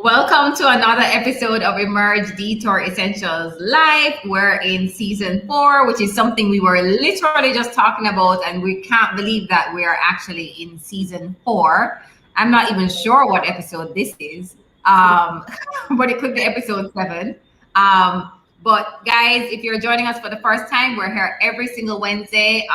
Welcome to another episode of Emerge Detour Essentials Live. We're in season 4, which is something we were literally just talking about, and we can't believe that we are actually in season 4. I'm not even sure what episode this is, but it could be episode 7. But guys, if you're joining us for the first time, we're here every single Wednesday.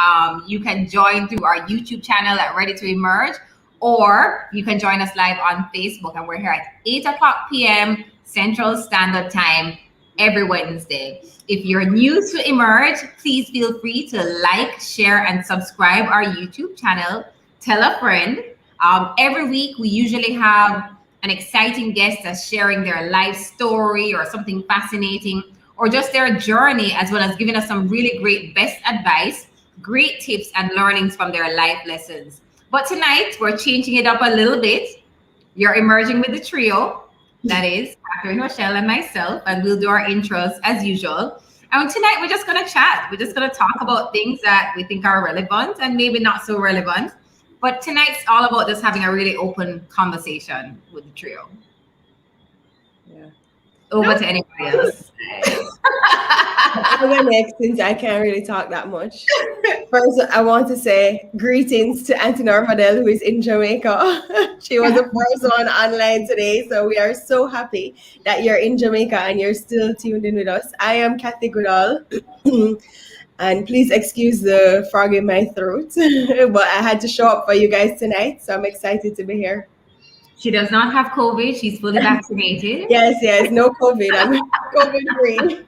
You can join through our YouTube channel at Ready to Emerge, or you can join us live on Facebook, and we're here at 8 o'clock p.m. Central Standard Time every Wednesday. If you're new to Emerge, please feel free to like, share, and subscribe our YouTube channel. Tell a friend. Every week, we usually have an exciting guest that's sharing their life story or something fascinating, or just their journey, as well as giving us some really great best advice, great tips, and learnings from their life lessons. But tonight, we're changing it up a little bit. You're emerging with the trio. That is Cathy, Rochelle, and myself, and we'll do our intros as usual. And tonight, we're just going to chat. We're just going to talk about things that we think are relevant and maybe not so relevant. But tonight's all about just having a really open conversation with the trio. Yeah. Over to anybody else. I'll go next since I can't really talk that much. First, I want to say greetings to Auntie Norma, who is in Jamaica. She was the first one online today, so we are so happy that you're in Jamaica and you're still tuned in with us. I am Cathy Goodall, and please excuse the frog in my throat, but I had to show up for you guys tonight, so I'm excited to be here. She does not have COVID. She's fully vaccinated. Yes, no COVID. I'm COVID-free.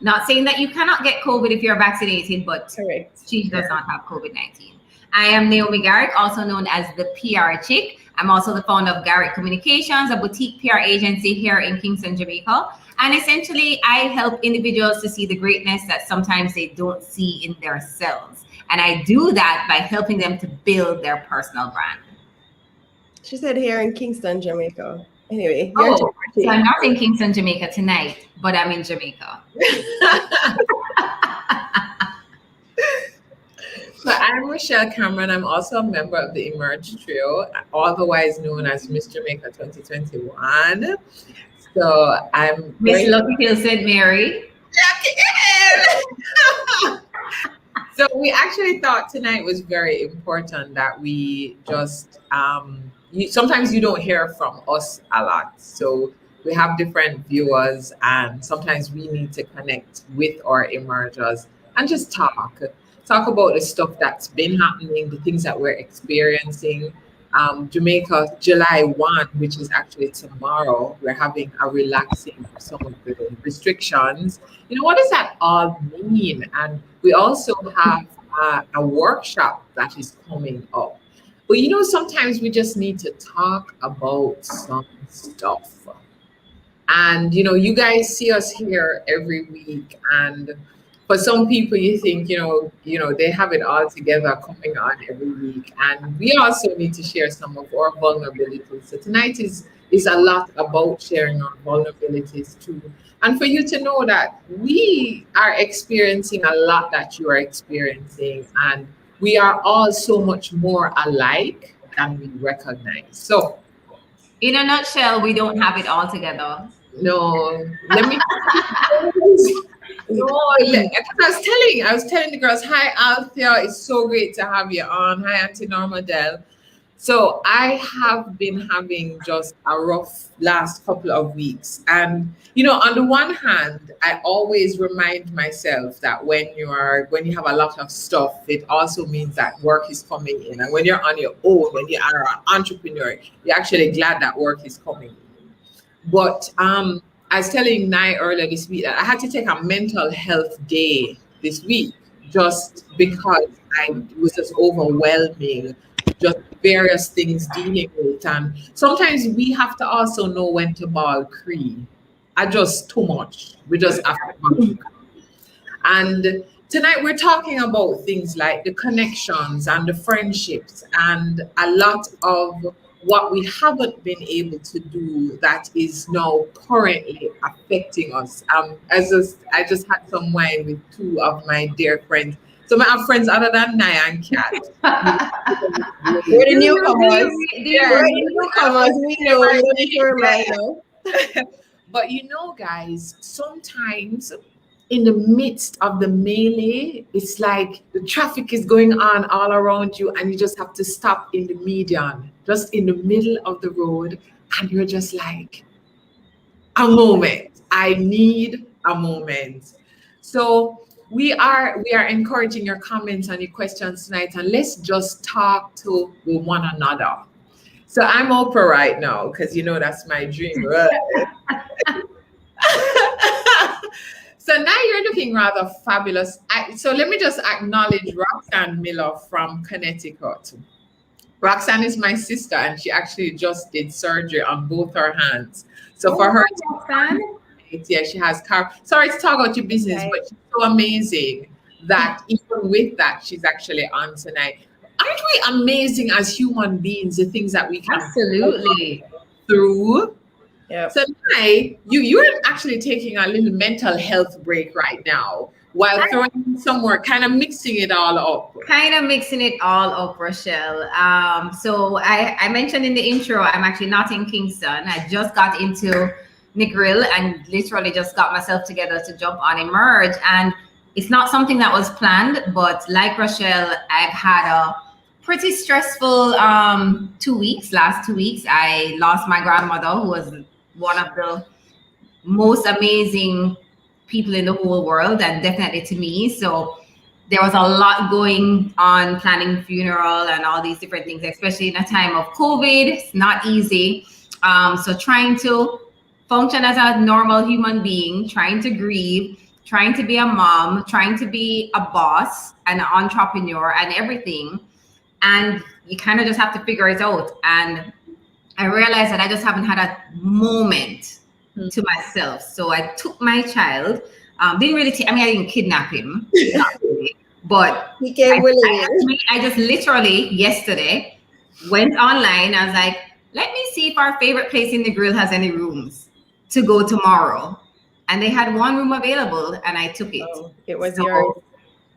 Not saying that you cannot get COVID if you're vaccinated, but Correct. She does not have COVID-19. I am Naomi Garrick, also known as the PR Chick. I'm also the founder of Garrick Communications, a boutique PR agency here in Kingston, Jamaica. And essentially, I help individuals to see the greatness that sometimes they don't see in themselves. And I do that by helping them to build their personal brand. She said here in Kingston, Jamaica. Anyway. So I'm not in Kingston, Jamaica tonight, but I'm in Jamaica. So I'm Rochelle Cameron. I'm also a member of the Emerge Trio, otherwise known as Miss Jamaica 2021. So I'm Miss Lucky Hill St. Mary. So we actually thought tonight was very important that we just sometimes you don't hear from us a lot. So we have different viewers, and sometimes we need to connect with our emergers and just talk about the stuff that's been happening, the things that we're experiencing. Jamaica, July 1, which is actually tomorrow, we're having a relaxing of some of the restrictions. What does that all mean? And we also have a workshop that is coming up. But sometimes we just need to talk about some stuff. And, you guys see us here every week. And for some people, you think, they have it all together coming on every week. And we also need to share some of our vulnerabilities. So tonight is a lot about sharing our vulnerabilities too. And for you to know that we are experiencing a lot that you are experiencing. And we are all so much more alike than we recognize. So, in a nutshell, we don't have it all together. No, let me. I was telling the girls, hi Althea, it's so great to have you on. Hi Auntie Norma Dell. So I have been having just a rough last couple of weeks. And, on the one hand, I always remind myself that when you have a lot of stuff, it also means that work is coming in. And when you're on your own, when you are an entrepreneur, you're actually glad that work is coming in. But I was telling Nye earlier this week that I had to take a mental health day this week just because it was just overwhelming. Just various things dealing with, and sometimes we have to also know when to ball cree. I just too much. We just have to. And tonight we're talking about things like the connections and the friendships and a lot of what we haven't been able to do that is now currently affecting us. I just had some wine with two of my dear friends. So I have friends other than Naya and Kat. We're the newcomers. We're the newcomers. We know. We need to remind you. But you know, guys, sometimes in the midst of the melee, it's like the traffic is going on all around you, and you just have to stop in the median, just in the middle of the road, and you're just like, a moment. I need a moment. So we are encouraging your comments and your questions tonight, and let's just talk to one another. So I'm Oprah right now because you know that's my dream, right? So now you're looking rather fabulous. So let me just acknowledge Roxanne Miller from Connecticut. Roxanne is my sister, and she actually just did surgery on both her hands. So for her, Roxanne. yeah, she has sorry to talk about your business, Okay. but she's so amazing that even with that, she's actually on tonight. Aren't we amazing as human beings? The things that we can Absolutely. through. Yep. So tonight, you're actually taking a little mental health break right now while throwing somewhere, kind of mixing it all up. Kind of mixing it all up, Rochelle. So I mentioned in the intro, I'm actually not in Kingston. I just got into Negril and literally just got myself together to jump on Emerge. And it's not something that was planned, but like Rochelle, I've had a pretty stressful last 2 weeks. I lost my grandmother, who was one of the most amazing people in the whole world, and definitely to me. So there was a lot going on, planning funeral and all these different things, especially in a time of COVID. It's not easy. So trying to function as a normal human being, trying to grieve, trying to be a mom, trying to be a boss, an entrepreneur, and everything. And you kind of just have to figure it out. And I realized that I just haven't had a moment to myself. So I took my child. Didn't really I didn't kidnap him, not really, but He came willingly. I just literally yesterday went online. I was like, let me see if our favorite place in the grill has any rooms to go tomorrow. And they had one room available, and I took it. Oh, it was yours.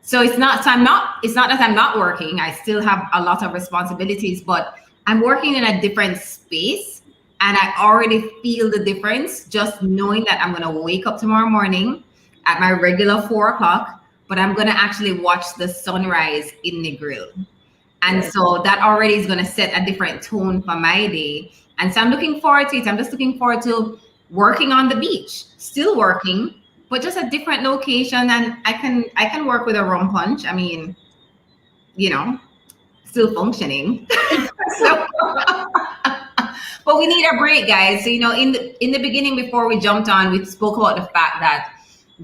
So it's not that I'm not working. I still have a lot of responsibilities, but I'm working in a different space, and I already feel the difference just knowing that I'm going to wake up tomorrow morning at my regular 4 o'clock, but I'm going to actually watch the sunrise in the grill. And so that already is going to set a different tone for my day. And so I'm looking forward to it. I'm just looking forward to working on the beach, still working, but just a different location. And I can work with a rum punch. I mean, you know, still functioning. But we need a break, guys. So, you know, in the beginning, before we jumped on, we spoke about the fact that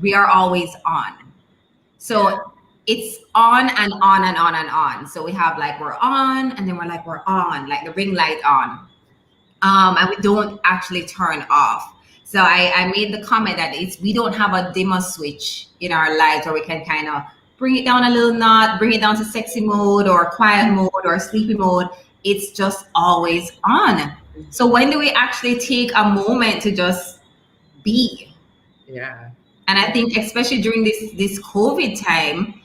we are always on. So it's on and on and on and on. So we have like we're on, and then we're on, like the ring light on. And we don't actually turn off. So I made the comment that we don't have a dimmer switch in our lives where we can kind of bring it down a little notch, bring it down to sexy mode or quiet mode or sleepy mode. It's just always on. So when do we actually take a moment to just be? Yeah. And I think especially during this COVID time,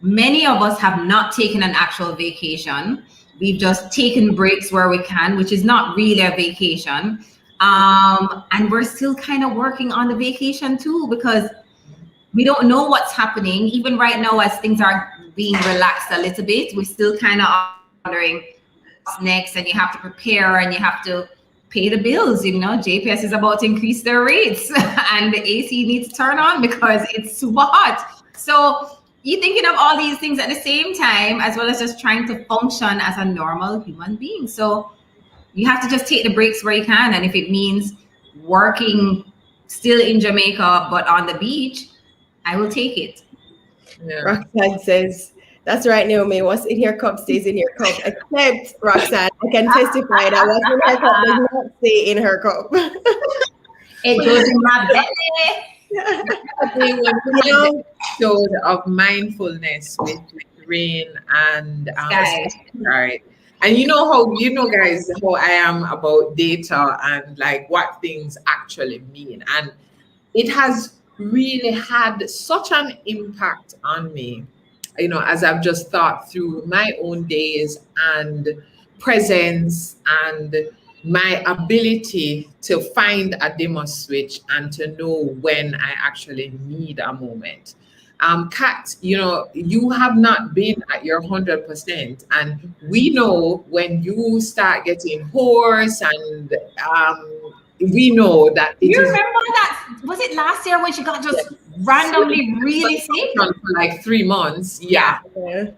many of us have not taken an actual vacation. We've just taken breaks where we can, which is not really a vacation. And we're still kind of working on the vacation too, because we don't know what's happening. Even right now, as things are being relaxed a little bit, we're still kind of wondering what's next, and you have to prepare and you have to pay the bills. You know, JPS is about to increase their rates and the AC needs to turn on because it's super hot. So you're thinking of all these things at the same time, as well as just trying to function as a normal human being. So you have to just take the breaks where you can. And if it means working still in Jamaica, but on the beach, I will take it. Yeah. Roxanne says, that's right, Naomi. What's in your cup stays in your cup. Except, Roxanne, I can testify that what's in her cup does not stay in her cup. It goes in my belly. Episode of mindfulness with Rain and right. And you know, guys, how I am about data and like what things actually mean. And it has really had such an impact on me, you know, as I've just thought through my own days and presence and my ability to find a dimmer switch and to know when I actually need a moment. Kat, you have not been at your 100%, and we know when you start getting hoarse, and we know that it You is remember that? Was it last year when she got just randomly really sick? for like 3 months. Yeah. Yeah.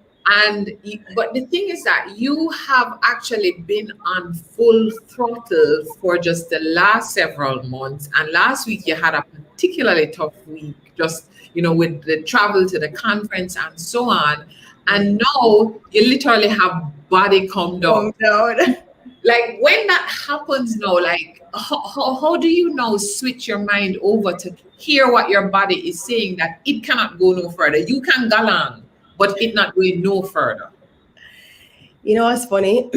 But the thing is that you have actually been on full throttle for just the last several months, and last week you had a particularly tough week, just with the travel to the conference and so on, and now you literally have body come down. Like, when that happens now, like how do you now switch your mind over to hear what your body is saying, that it cannot go no further? You can go on, but it not going no further. You know what's funny?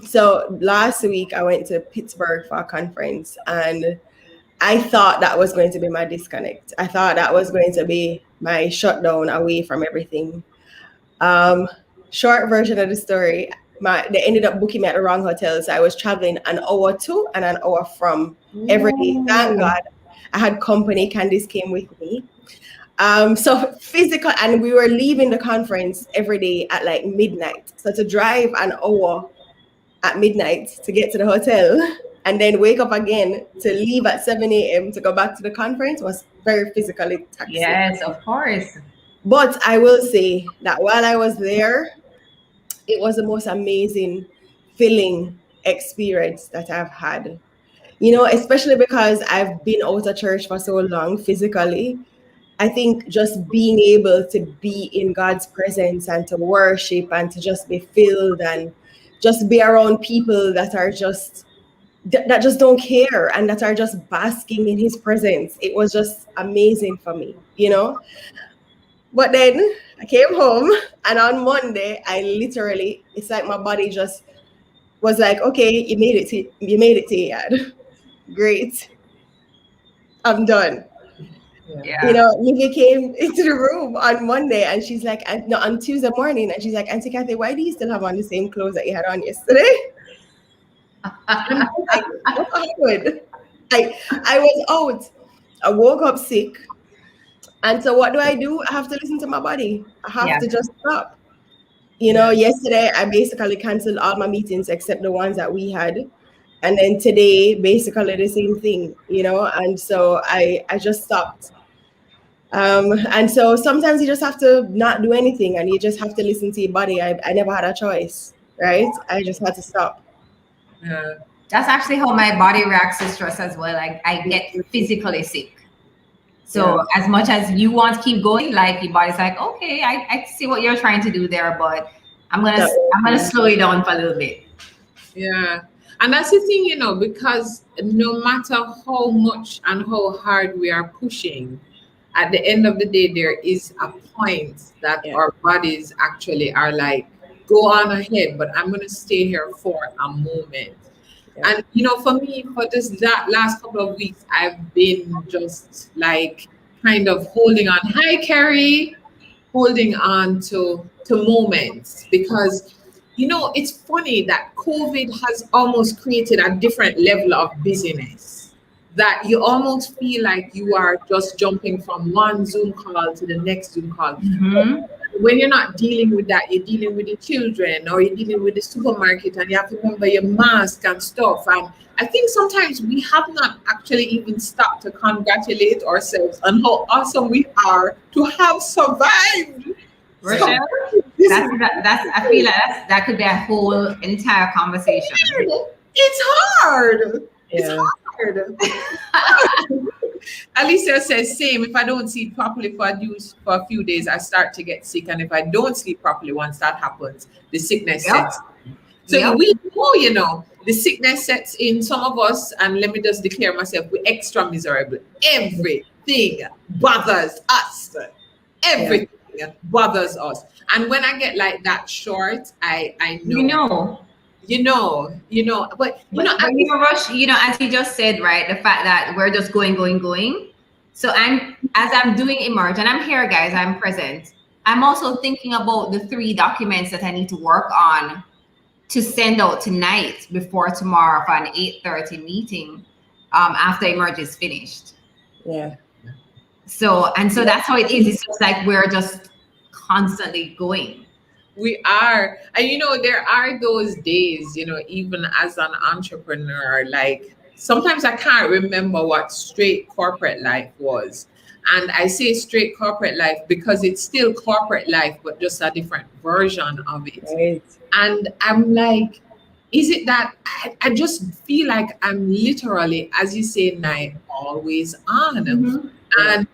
So last week I went to Pittsburgh for a conference, and I thought that was going to be my disconnect. I thought that was going to be my shutdown away from everything. Short version of the story, they ended up booking me at the wrong hotel. So I was traveling an hour to and an hour from every day. Thank God I had company. Candice came with me. So physical, and we were leaving the conference every day at like midnight. So to drive an hour at midnight to get to the hotel and then wake up again to leave at 7 a.m. to go back to the conference was very physically taxing. Yes, of course. But I will say that while I was there, it was the most amazing filling experience that I've had. Especially because I've been out of church for so long physically. I think just being able to be in God's presence and to worship and to just be filled and just be around people that are just don't care and that are just basking in his presence. It was just amazing for me, But then I came home, and on Monday, it's like my body just was like, okay, you made it to Yad. Great. I'm done. Yeah. Livy came into the room on Monday, and she's like, on Tuesday morning, and she's like, Auntie Cathy, why do you still have on the same clothes that you had on yesterday? I'm like, what happened? I was out. I woke up sick. And so what do? I have to listen to my body. I have to just stop. Yesterday I basically canceled all my meetings except the ones that we had. And then today, basically the same thing, and so I just stopped. And so sometimes you just have to not do anything, and you just have to listen to your body. I never had a choice, right? I just had to stop. Yeah. That's actually how my body reacts to stress as well. Like, I get physically sick. So as much as you want to keep going, like, your body's like, okay, I see what you're trying to do there, but I'm gonna slow you down for a little bit. Yeah. And that's the thing, because no matter how much and how hard we are pushing, at the end of the day, there is a point that our bodies actually are like, go on ahead, but I'm going to stay here for a moment. And, for me, for that last couple of weeks, I've been just like kind of holding on. Hi, Carrie. Holding on to moments, because it's funny that COVID has almost created a different level of busyness, that you almost feel like you are just jumping from one Zoom call to the next Zoom call. Mm-hmm. When you're not dealing with that, you're dealing with the children, or you're dealing with the supermarket, and you have to remember your mask and stuff. And I think sometimes we have not actually even stopped to congratulate ourselves on how awesome we are to have survived. Rochelle, I feel like that could be a whole entire conversation. It's hard. It's hard. Alicia says, same. If I don't sleep properly for a few days, I start to get sick. And if I don't sleep properly, once that happens, the sickness sets in. So we know, the sickness sets in. Some of us, and let me just declare myself, we're extra miserable. Everything bothers us. Everything bothers us. And when I get like that short, I know. But Rush, as you just said, right, the fact that we're just going. So as I'm doing Emerge, and I'm here, guys, I'm present, I'm also thinking about the 3 documents that I need to work on to send out tonight before tomorrow for an 8:30 meeting after Emerge is finished. Yeah. So that's how it is. It's just like we're just constantly going. We are. And there are those days, even as an entrepreneur, like sometimes I can't remember what straight corporate life was. And I say straight corporate life because it's still corporate life, but just a different version of it. Right. And I'm like, is it that I just feel like I'm literally, as you say, Nye, always on. Mm-hmm. And,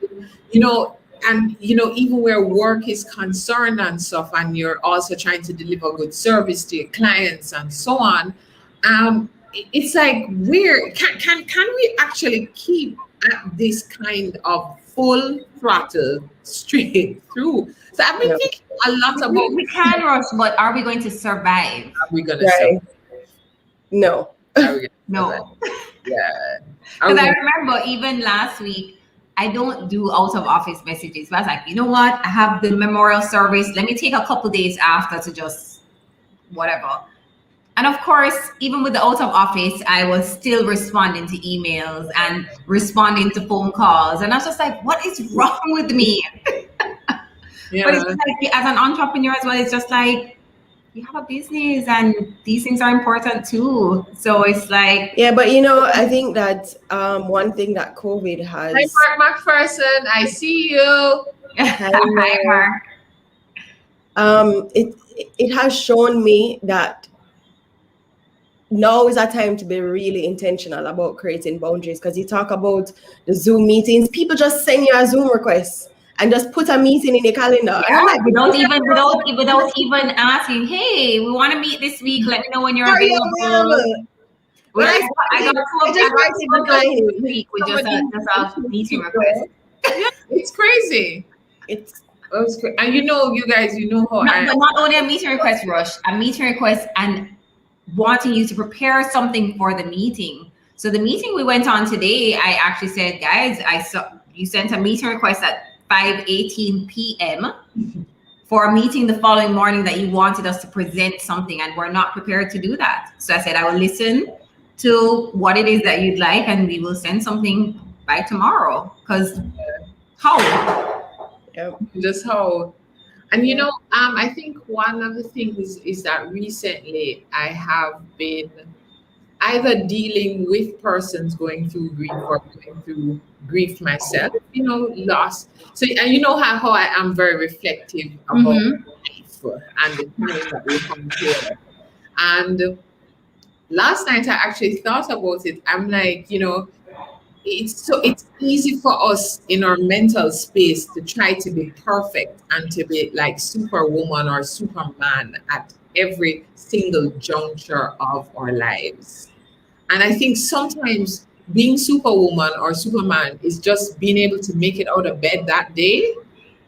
even where work is concerned and stuff, and you're also trying to deliver good service to your clients and so on, it's like weird. Can we actually keep at this kind of full throttle straight through? So I've been thinking a lot about. We can, Rush, but are we going to survive? Are we gonna Right. No. No. Yeah. Because I remember even last week, I don't do out of office messages. But I was like, you know what? I have the memorial service. Let me take a couple days after to just whatever. And of course, even with the out of office, I was still responding to emails and responding to phone calls. And I was just like, what is wrong with me? Yeah. But it's just like, as an entrepreneur as well, it's just like, you have a business and these things are important too. So it's like. Yeah, but I think that one thing that COVID has. Hi, Mark McPherson. I see you. Hi, Mark. It has shown me that now is a time to be really intentional about creating boundaries, because you talk about the Zoom meetings, people just send you a Zoom request and just put a meeting in your calendar. Yeah, like, without even asking, hey, we want to meet this week. Let me know when you're available. Well, I got two this week with just a meeting request. It's crazy. And you guys, how but not only a meeting request, Rush, a meeting request and wanting you to prepare something for the meeting. So the meeting we went on today, I actually said, guys, I saw you sent a meeting request at 5:18 p.m. for a meeting the following morning that you wanted us to present something, and we're not prepared to do that. So I said, I will listen to what it is that you'd like, and we will send something by tomorrow. Because how? Just how. And I think one of the things is that recently I have been either dealing with persons going through grief or going through grief myself, loss. So, and how I am very reflective about life and the things that we come here. And last night I actually thought about it. I'm like, it's easy for us in our mental space to try to be perfect and to be like superwoman or superman at every single juncture of our lives. And I think sometimes being superwoman or superman is just being able to make it out of bed that day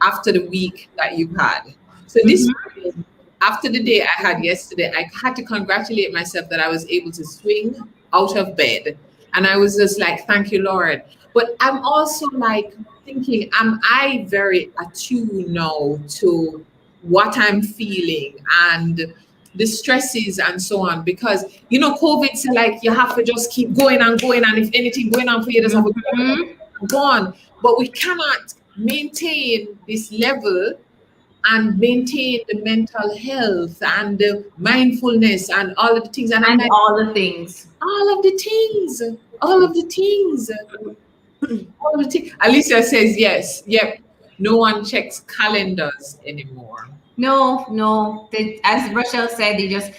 after the week that you've had. So this morning, after the day I had yesterday, I had to congratulate myself that I was able to swing out of bed. And I was just like, thank you, Lord. But I'm also like thinking, am I very attuned now to what I'm feeling and the stresses and so on? Because, COVID's like, you have to just keep going and going. And if anything going on for you, just have to go on. But we cannot maintain this level and maintain the mental health and the mindfulness and all of the things. And like, all the things. Alicia says yes. Yep. No one checks calendars anymore. No. As Rochelle said, they just,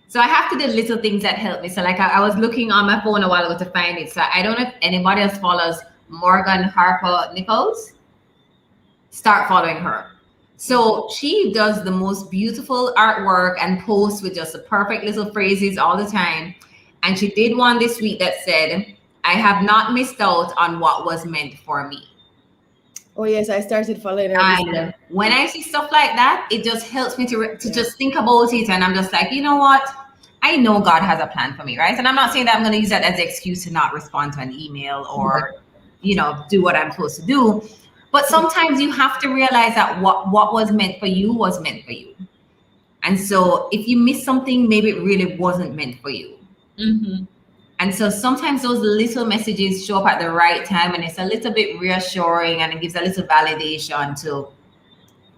so I have to do little things that help me. So like I was looking on my phone a while ago to find it. So I don't know if anybody else follows Morgan Harper Nichols. Start following her. So she does the most beautiful artwork and posts with just the perfect little phrases all the time. And she did one this week that said, I have not missed out on what was meant for me. Oh yes, I started following her. And when I see stuff like that, it just helps me to just think about it. And I'm just like, you know what? I know God has a plan for me, right? And I'm not saying that I'm going to use that as an excuse to not respond to an email or, do what I'm supposed to do. But sometimes you have to realize that what was meant for you was meant for you. And so if you miss something, maybe it really wasn't meant for you. Mm-hmm. And so sometimes those little messages show up at the right time, and it's a little bit reassuring, and it gives a little validation to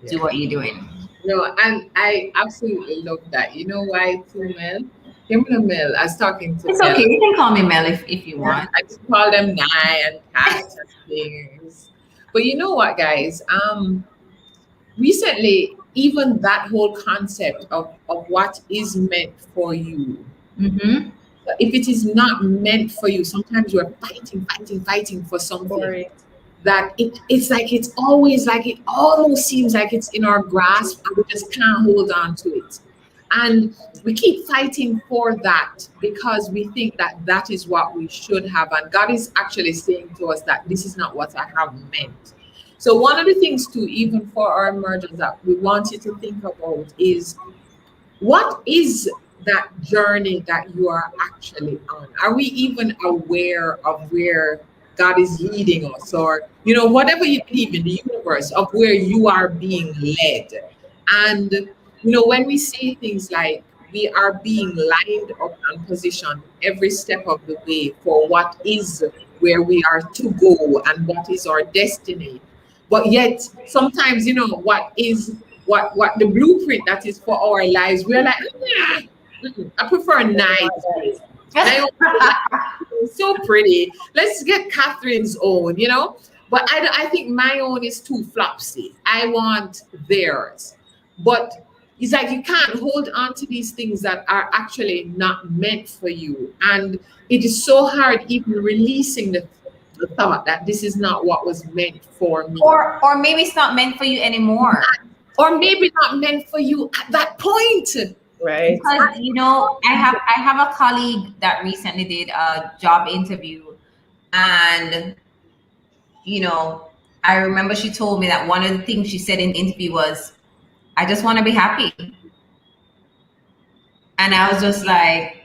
do what you're doing. No, and I absolutely love that. You know why too, Mel? Him and Mel, I was talking to It's Mel. okay. You can call me Mel if you want. I just call them Nye and Cat and things. But you know what, guys? Recently, even that whole concept of what is meant for you. Mm-hmm. If it is not meant for you, sometimes you're fighting for something that it's always like it almost seems like it's in our grasp and we just can't hold on to it. And we keep fighting for that because we think that that is what we should have. And God is actually saying to us that this is not what I have meant. So one of the things too, even for our emergence, that we want you to think about is, what is that journey that you are actually on? Are we even aware of where God is leading us, or whatever you believe in the universe, of where you are being led? And when we say things like we are being lined up and positioned every step of the way for what is where we are to go and what is our destiny, but yet sometimes what the blueprint that is for our lives, we're like, I prefer nice. So pretty. Let's get Catherine's own, But I think my own is too flopsy. I want theirs. But it's like you can't hold on to these things that are actually not meant for you. And it is so hard even releasing the thought that this is not what was meant for me. Or maybe it's not meant for you anymore. Or maybe not meant for you at that point. Right. Because I have a colleague that recently did a job interview, and I remember she told me that one of the things she said in the interview was, I just want to be happy. And I was just like,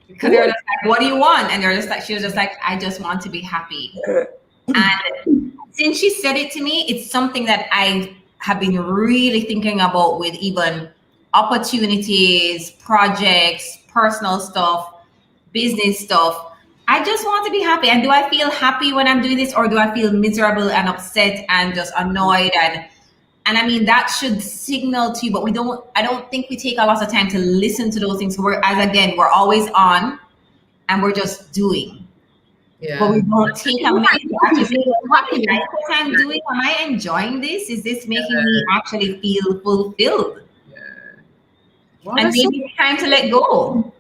because they're just like, what do you want? And she was just like, I just want to be happy. And since she said it to me, it's something that I have been really thinking about, with even opportunities, projects, personal stuff, business stuff. I just want to be happy. And do I feel happy when I'm doing this, or do I feel miserable and upset and just annoyed? And I mean, that should signal to you, but I don't think we take a lot of time to listen to those things. We're always on and we're just doing. Yeah. But we don't take a minute to actually say, what I'm doing? Am I enjoying this? Is this making me actually feel fulfilled? Yeah. Well, and maybe it's time to let go.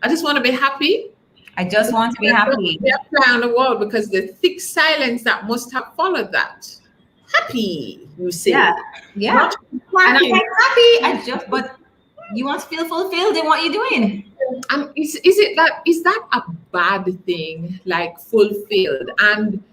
I just want to be happy. I just want to be happy. Be a fly on the wall, because the thick silence that must have followed that. Happy, you say. Yeah. And I'm like, happy. But you want to feel fulfilled in what you're doing. And is that a bad thing, like fulfilled? And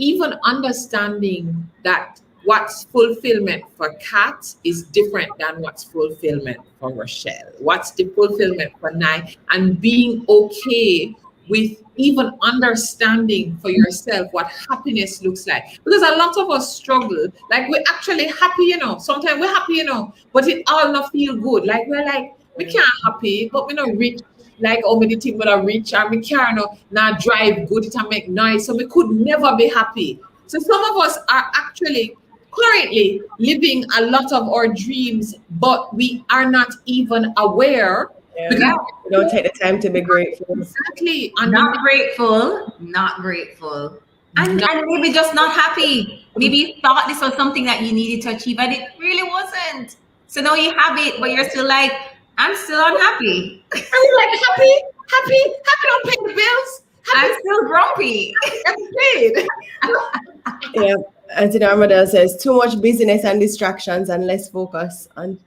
even understanding that what's fulfillment for Kat is different than what's fulfillment for Rochelle. What's the fulfillment for Nye? And being okay with even understanding for yourself what happiness looks like. Because a lot of us struggle. Like, we're actually happy, Sometimes we're happy, but it all not feel good. Like, we're like, we can't happy, but we're not rich. Like, how many things we are rich, and we can't not drive good, it and make noise. So we could never be happy. So some of us are actually currently living a lot of our dreams, but we are not even aware. Yeah. We don't take the time to be grateful. Exactly. Not grateful. And maybe just not happy. Maybe you thought this was something that you needed to achieve, and it really wasn't. So now you have it, but you're still like, I'm still unhappy. Are you like happy don't pay the bills? I'm still grumpy. Yeah. As Armadale says, too much busyness and distractions and less focus on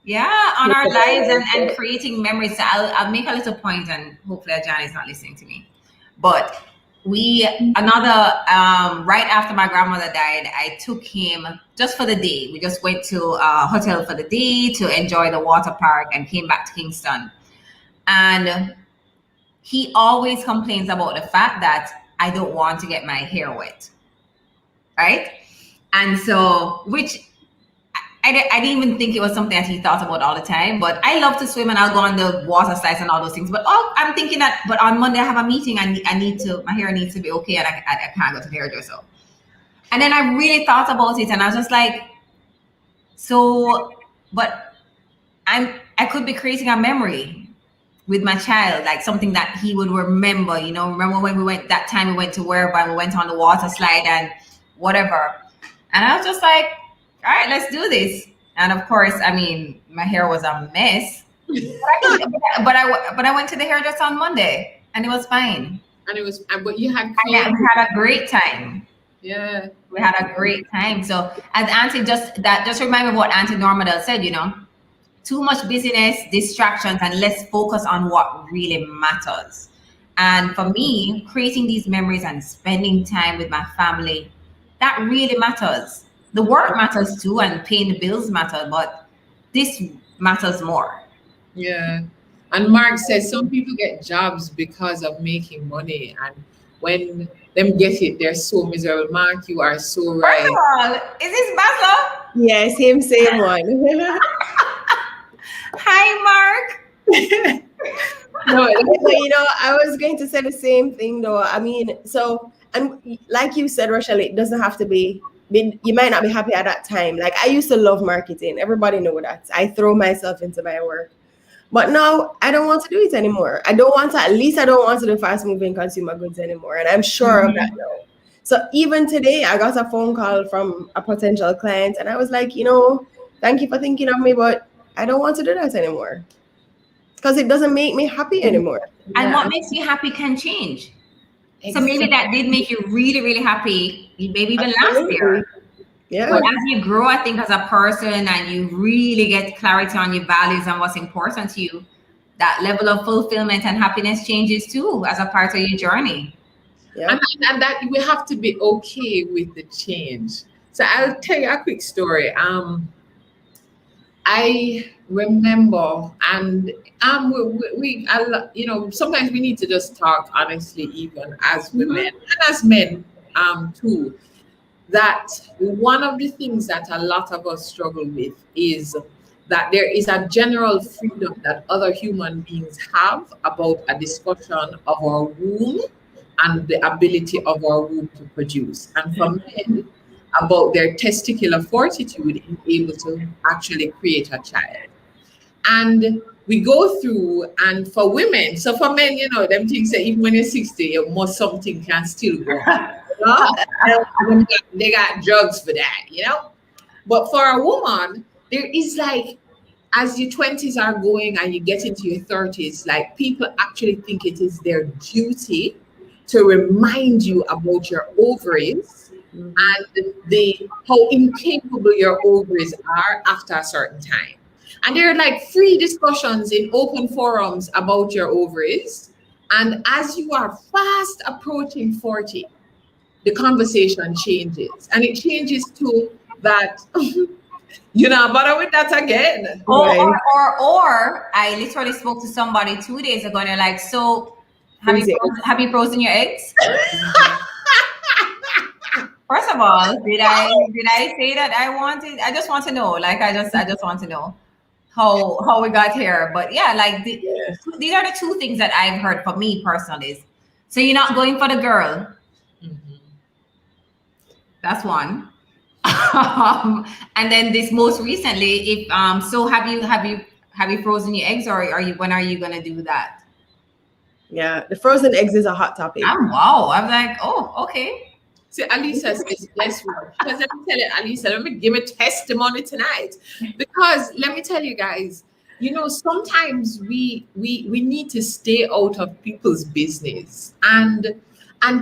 our lives and creating memories. So I'll make a little point, and hopefully Jan is not listening to me. But right after my grandmother died, I took him just for the day. We just went to a hotel for the day to enjoy the water park and came back to Kingston. And he always complains about the fact that I don't want to get my hair wet. Right? And so, which I didn't even think it was something that he thought about all the time. But I love to swim and I'll go on the water slides and all those things. But I'm thinking that. But on Monday I have a meeting and I need to. My hair needs to be okay, and I can't go to the hairdresser. And then I really thought about it, and I was just like, so, but I could be creating a memory with my child, like something that he would remember. You know, remember when we went to wherever and we went on the water slide and whatever. And I was just like, all right, let's do this. And of course, I mean, my hair was a mess, but I went to the hairdresser on Monday and it was fine. And it was, but you had, we had a great time. Yeah, we had a great time. So as Auntie just remind me of what Auntie Norma said, you know, too much busyness, distractions, and let's focus on what really matters. And for me, creating these memories and spending time with my family, that really matters. The work matters too, and paying the bills matter, but this matters more. Yeah. And Mark says some people get jobs because of making money, and when them get it, they're so miserable. Mark, you are so right. First of all, is this Basil? Yes, same one. Hi, Mark. No, you know, I was going to say the same thing though. I mean, so, and like you said, Rochelle, it doesn't have to be, you might not be happy at that time. Like I used to love marketing. Everybody know that. I throw myself into my work. But now I don't want to do it anymore. I don't want to do fast moving consumer goods anymore. And I'm sure of that now. So even today, I got a phone call from a potential client and I was like, you know, thank you for thinking of me, but I don't want to do that anymore because it doesn't make me happy anymore. And what makes you happy can change. Exactly. So maybe that did make you really, really happy, maybe even last year. Yeah. But as you grow, I think as a person and you really get clarity on your values and what's important to you, that level of fulfillment and happiness changes too as a part of your journey. Yeah. And that we have to be okay with the change. So I'll tell you a quick story. I remember, and we you know, sometimes we need to just talk honestly, even as women and as men too, that one of the things that a lot of us struggle with is that there is a general freedom that other human beings have about a discussion of our womb and the ability of our womb to produce. And for men, about their testicular fortitude in able to actually create a child. And we go through, and for women, so for men, you know, them things that even when you're 60, something can still go on. They got drugs for that, you know? But for a woman, there is like, as your 20s are going and you get into your 30s, like people actually think it is their duty to remind you about your ovaries and how incapable your ovaries are after a certain time. And there are like free discussions in open forums about your ovaries. And as you are fast approaching 40, the conversation changes. And it changes to that, you know, bother with that again. Or I literally spoke to somebody 2 days ago and they're like, so have you frozen your eggs? First of all, did I say that I wanted? I just want to know. Like I just want to know how we got here. But yeah, like these are the two things that I've heard for me personally. Is, so you're not going for the girl. That's one. And then this most recently, if so have you frozen your eggs, or when are you gonna do that? Yeah, the frozen eggs is a hot topic. Wow. I'm like, oh, okay. See, Alisa says yes. Because let me tell you, Alisa, let me give a testimony tonight. Because let me tell you guys, you know, sometimes we need to stay out of people's business and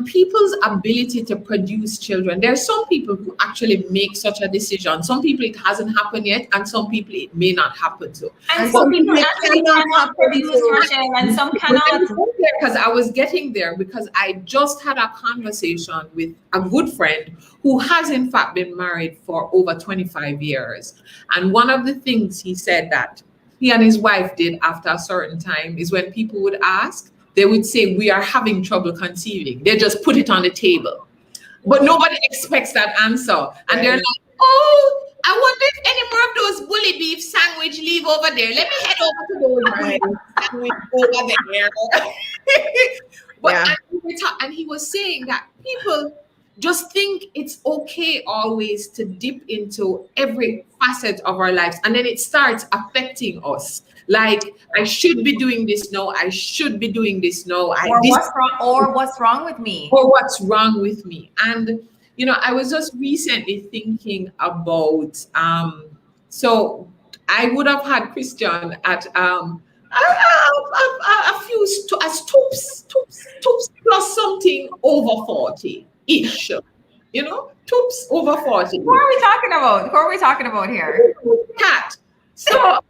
people's ability to produce children. There are some people who actually make such a decision. Some people it hasn't happened yet, and some people it may not happen to. And some people actually cannot produce, Rochelle, and some cannot. Because I was getting there because I just had a conversation with a good friend who has in fact been married for over 25 years. And one of the things he said that he and his wife did after a certain time is when people would ask, they would say, we are having trouble conceiving. They just put it on the table. But nobody expects that answer. And they're like, oh, I wonder if any more of those bully beef sandwich leave over there. Let me head over to those Right. sandwich over there. But Yeah. and he was saying that people just think it's okay always to dip into every facet of our lives, and then it starts affecting us. Like, I should be doing this now. I should be doing this now. What's wrong with me? Or what's wrong with me? And I was just recently thinking about so I would have had Christian at a few toops plus something over 40-ish. Toops over 40. Who are we talking about? Who are we talking about here? Cat. So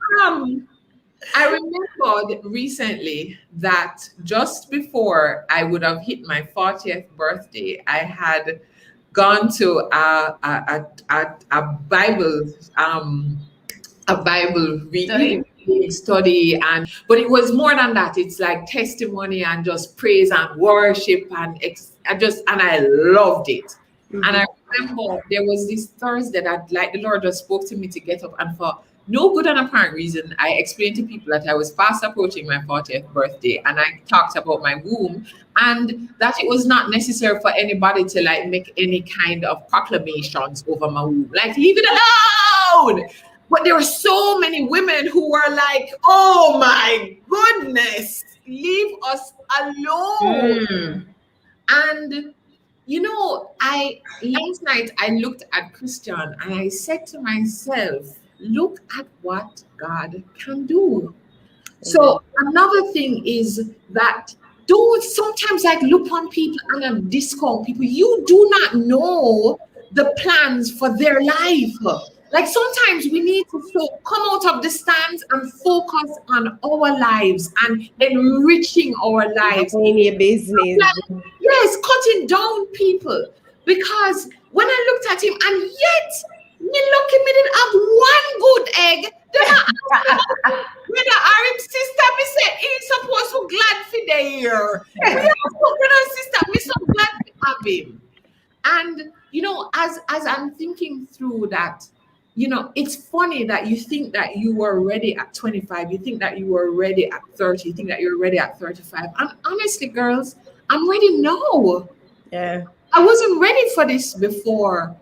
I remembered recently that just before I would have hit my 40th birthday, I had gone to a Bible reading study, but it was more than that. It's like testimony and just praise and worship, and I loved it. Mm-hmm. And I remember there was this Thursday that, like, the Lord just spoke to me to get up, and for no good and apparent reason, I explained to people that I was fast approaching my 40th birthday, and I talked about my womb, and that it was not necessary for anybody to like make any kind of proclamations over my womb. Like, leave it alone. But there were so many women who were like, oh my goodness, leave us alone. And last night I looked at Christian and I said to myself, look at what God can do. So another thing is that don't sometimes like look on people and discount people. You do not know the plans for their life. Like, sometimes we need to come out of the stands and focus on our lives and enriching our lives. In your business. Yes, cutting down people. Because when I looked at him, and yet me didn't have one good egg. Then I whether our sister me said he's supposed to glad for the year. We are sister, me so glad to have him. And as I'm thinking through that, it's funny that you think that you were ready at 25, you think that you were ready at 30, you think that you're ready at 35. And honestly, girls, I'm ready now. Yeah. I wasn't ready for this before.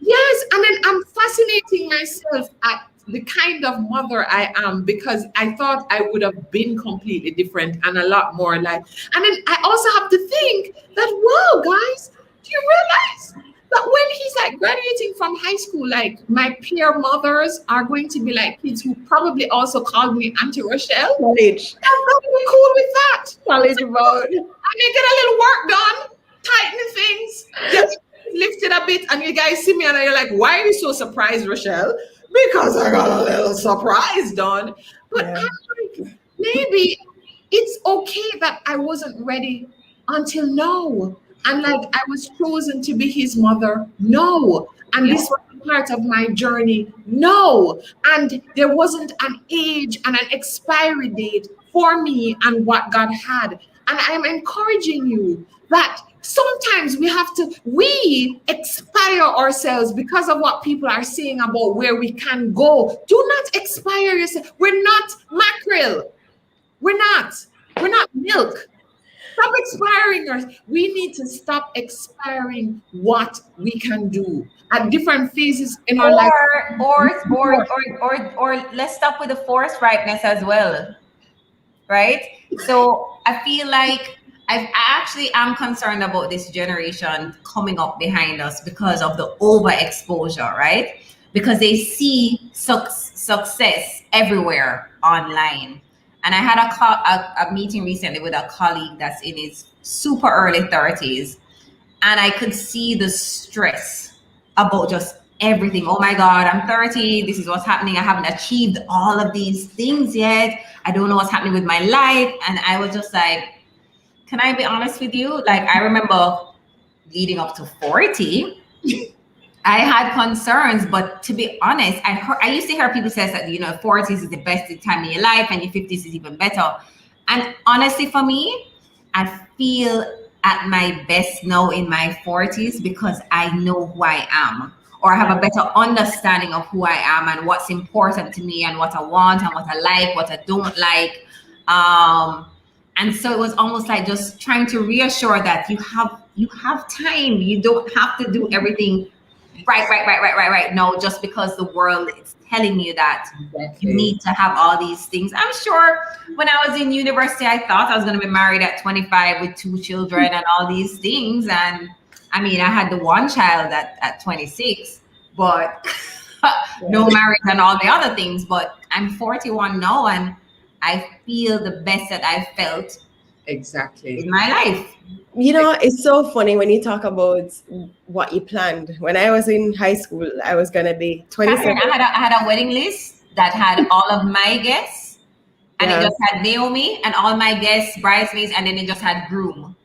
Yes, and then I'm fascinating myself at the kind of mother I am, because I thought I would have been completely different and a lot more like. And then I also have to think that, wow, guys, do you realize that when he's like graduating from high school, like, my peer mothers are going to be like kids who probably also called me Auntie Rochelle? College. I'm probably cool with that. College about. And they get a little work done, tighten things, just lift it a bit, and you guys see me and you're like, why are you so surprised, Rochelle? Because I got a little surprise done. But I'm like, maybe it's okay that I wasn't ready until now. And like, I was chosen to be his mother. No. And this was part of my journey. No. And there wasn't an age and an expiry date for me and what God had. And I am encouraging you that sometimes we expire ourselves because of what people are saying about where we can go. Do not expire yourself. We're not mackerel. We're not milk. Stop expiring us. We need to stop expiring what we can do at different phases in our life. Or let's stop with the forced ripeness as well. Right? So I feel like I actually am concerned about this generation coming up behind us because of the overexposure, right? Because they see success everywhere online. And I had a meeting recently with a colleague that's in his super early 30s, and I could see the stress about just everything. Oh my God, I'm 30. This is what's happening. I haven't achieved all of these things yet. I don't know what's happening with my life. And I was just like, can I be honest with you? Like, I remember leading up to 40, I had concerns, but to be honest, I used to hear people say that, 40s is the best time in your life and your 50s is even better. And honestly, for me, I feel at my best now in my 40s because I know who I am. or I have a better understanding of who I am and what's important to me and what I want and what I like, what I don't like. And so it was almost like just trying to reassure that you have time. You don't have to do everything right. No, just because the world is telling you that you need to have all these things. I'm sure when I was in university, I thought I was going to be married at 25 with 2 children and all these things. And I mean, I had the one child at 26, but no marriage and all the other things. But I'm 41 now, and I feel the best that I felt exactly in my life. You know, it's so funny when you talk about what you planned. When I was in high school, I was gonna be 27. I had a wedding list that had all of my guests, and it just had Naomi and all my guests, bridesmaids, and then it just had groom.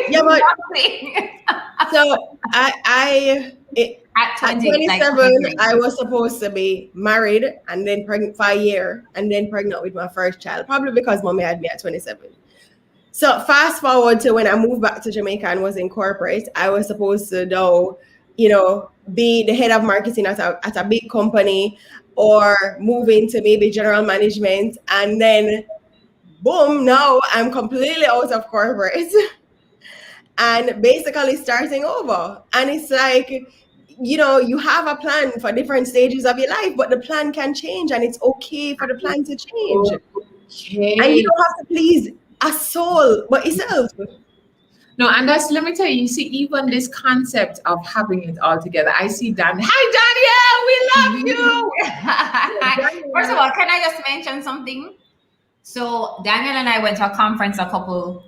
Yeah, but so at 27, I was supposed to be married and then pregnant for a year and then pregnant with my first child, probably because mommy had me at 27. So fast forward to when I moved back to Jamaica and was in corporate, I was supposed to now, be the head of marketing at a big company or move into maybe general management. And then boom, now I'm completely out of corporate and basically starting over. And it's like, you have a plan for different stages of your life, but the plan can change and it's okay for the plan to change. Okay. And you don't have to please a soul but yourself. No, and let me tell you, see, even this concept of having it all together. I see Dan. Hi, Danielle, we love you. First of all, can I just mention something? So Daniel and I went to a conference that was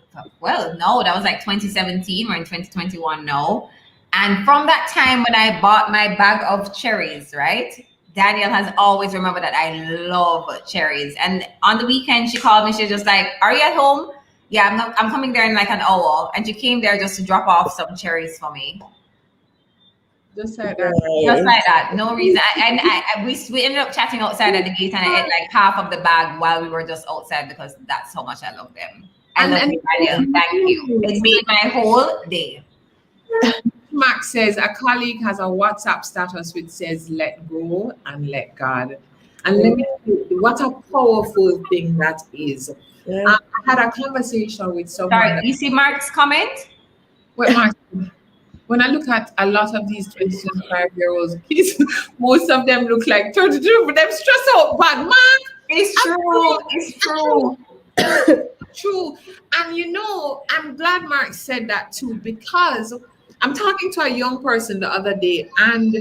like 2017. We're in 2021 now. And from that time when I bought my bag of cherries, right? Daniel has always remembered that I love cherries. And on the weekend, she called me. She's just like, "Are you at home?" "Yeah, I'm coming there in like an hour." And she came there just to drop off some cherries for me. Just like that. Just like that. No reason. We ended up chatting outside at the gate, and I ate like half of the bag while we were just outside because that's how much I love them. I love you, Daniel. Thank you. It made my whole day. Max says a colleague has a WhatsApp status which says "Let go and let God," and let me tell you, what a powerful thing that is. Yeah. I had a conversation with someone. Sorry, you see Mark's comment? Wait, Mark. When I look at a lot of these 25-year-olds, most of them look like 32, but they're stressed out. But Mark, it's true. It's true. True. And I'm glad Mark said that too, because I'm talking to a young person the other day, and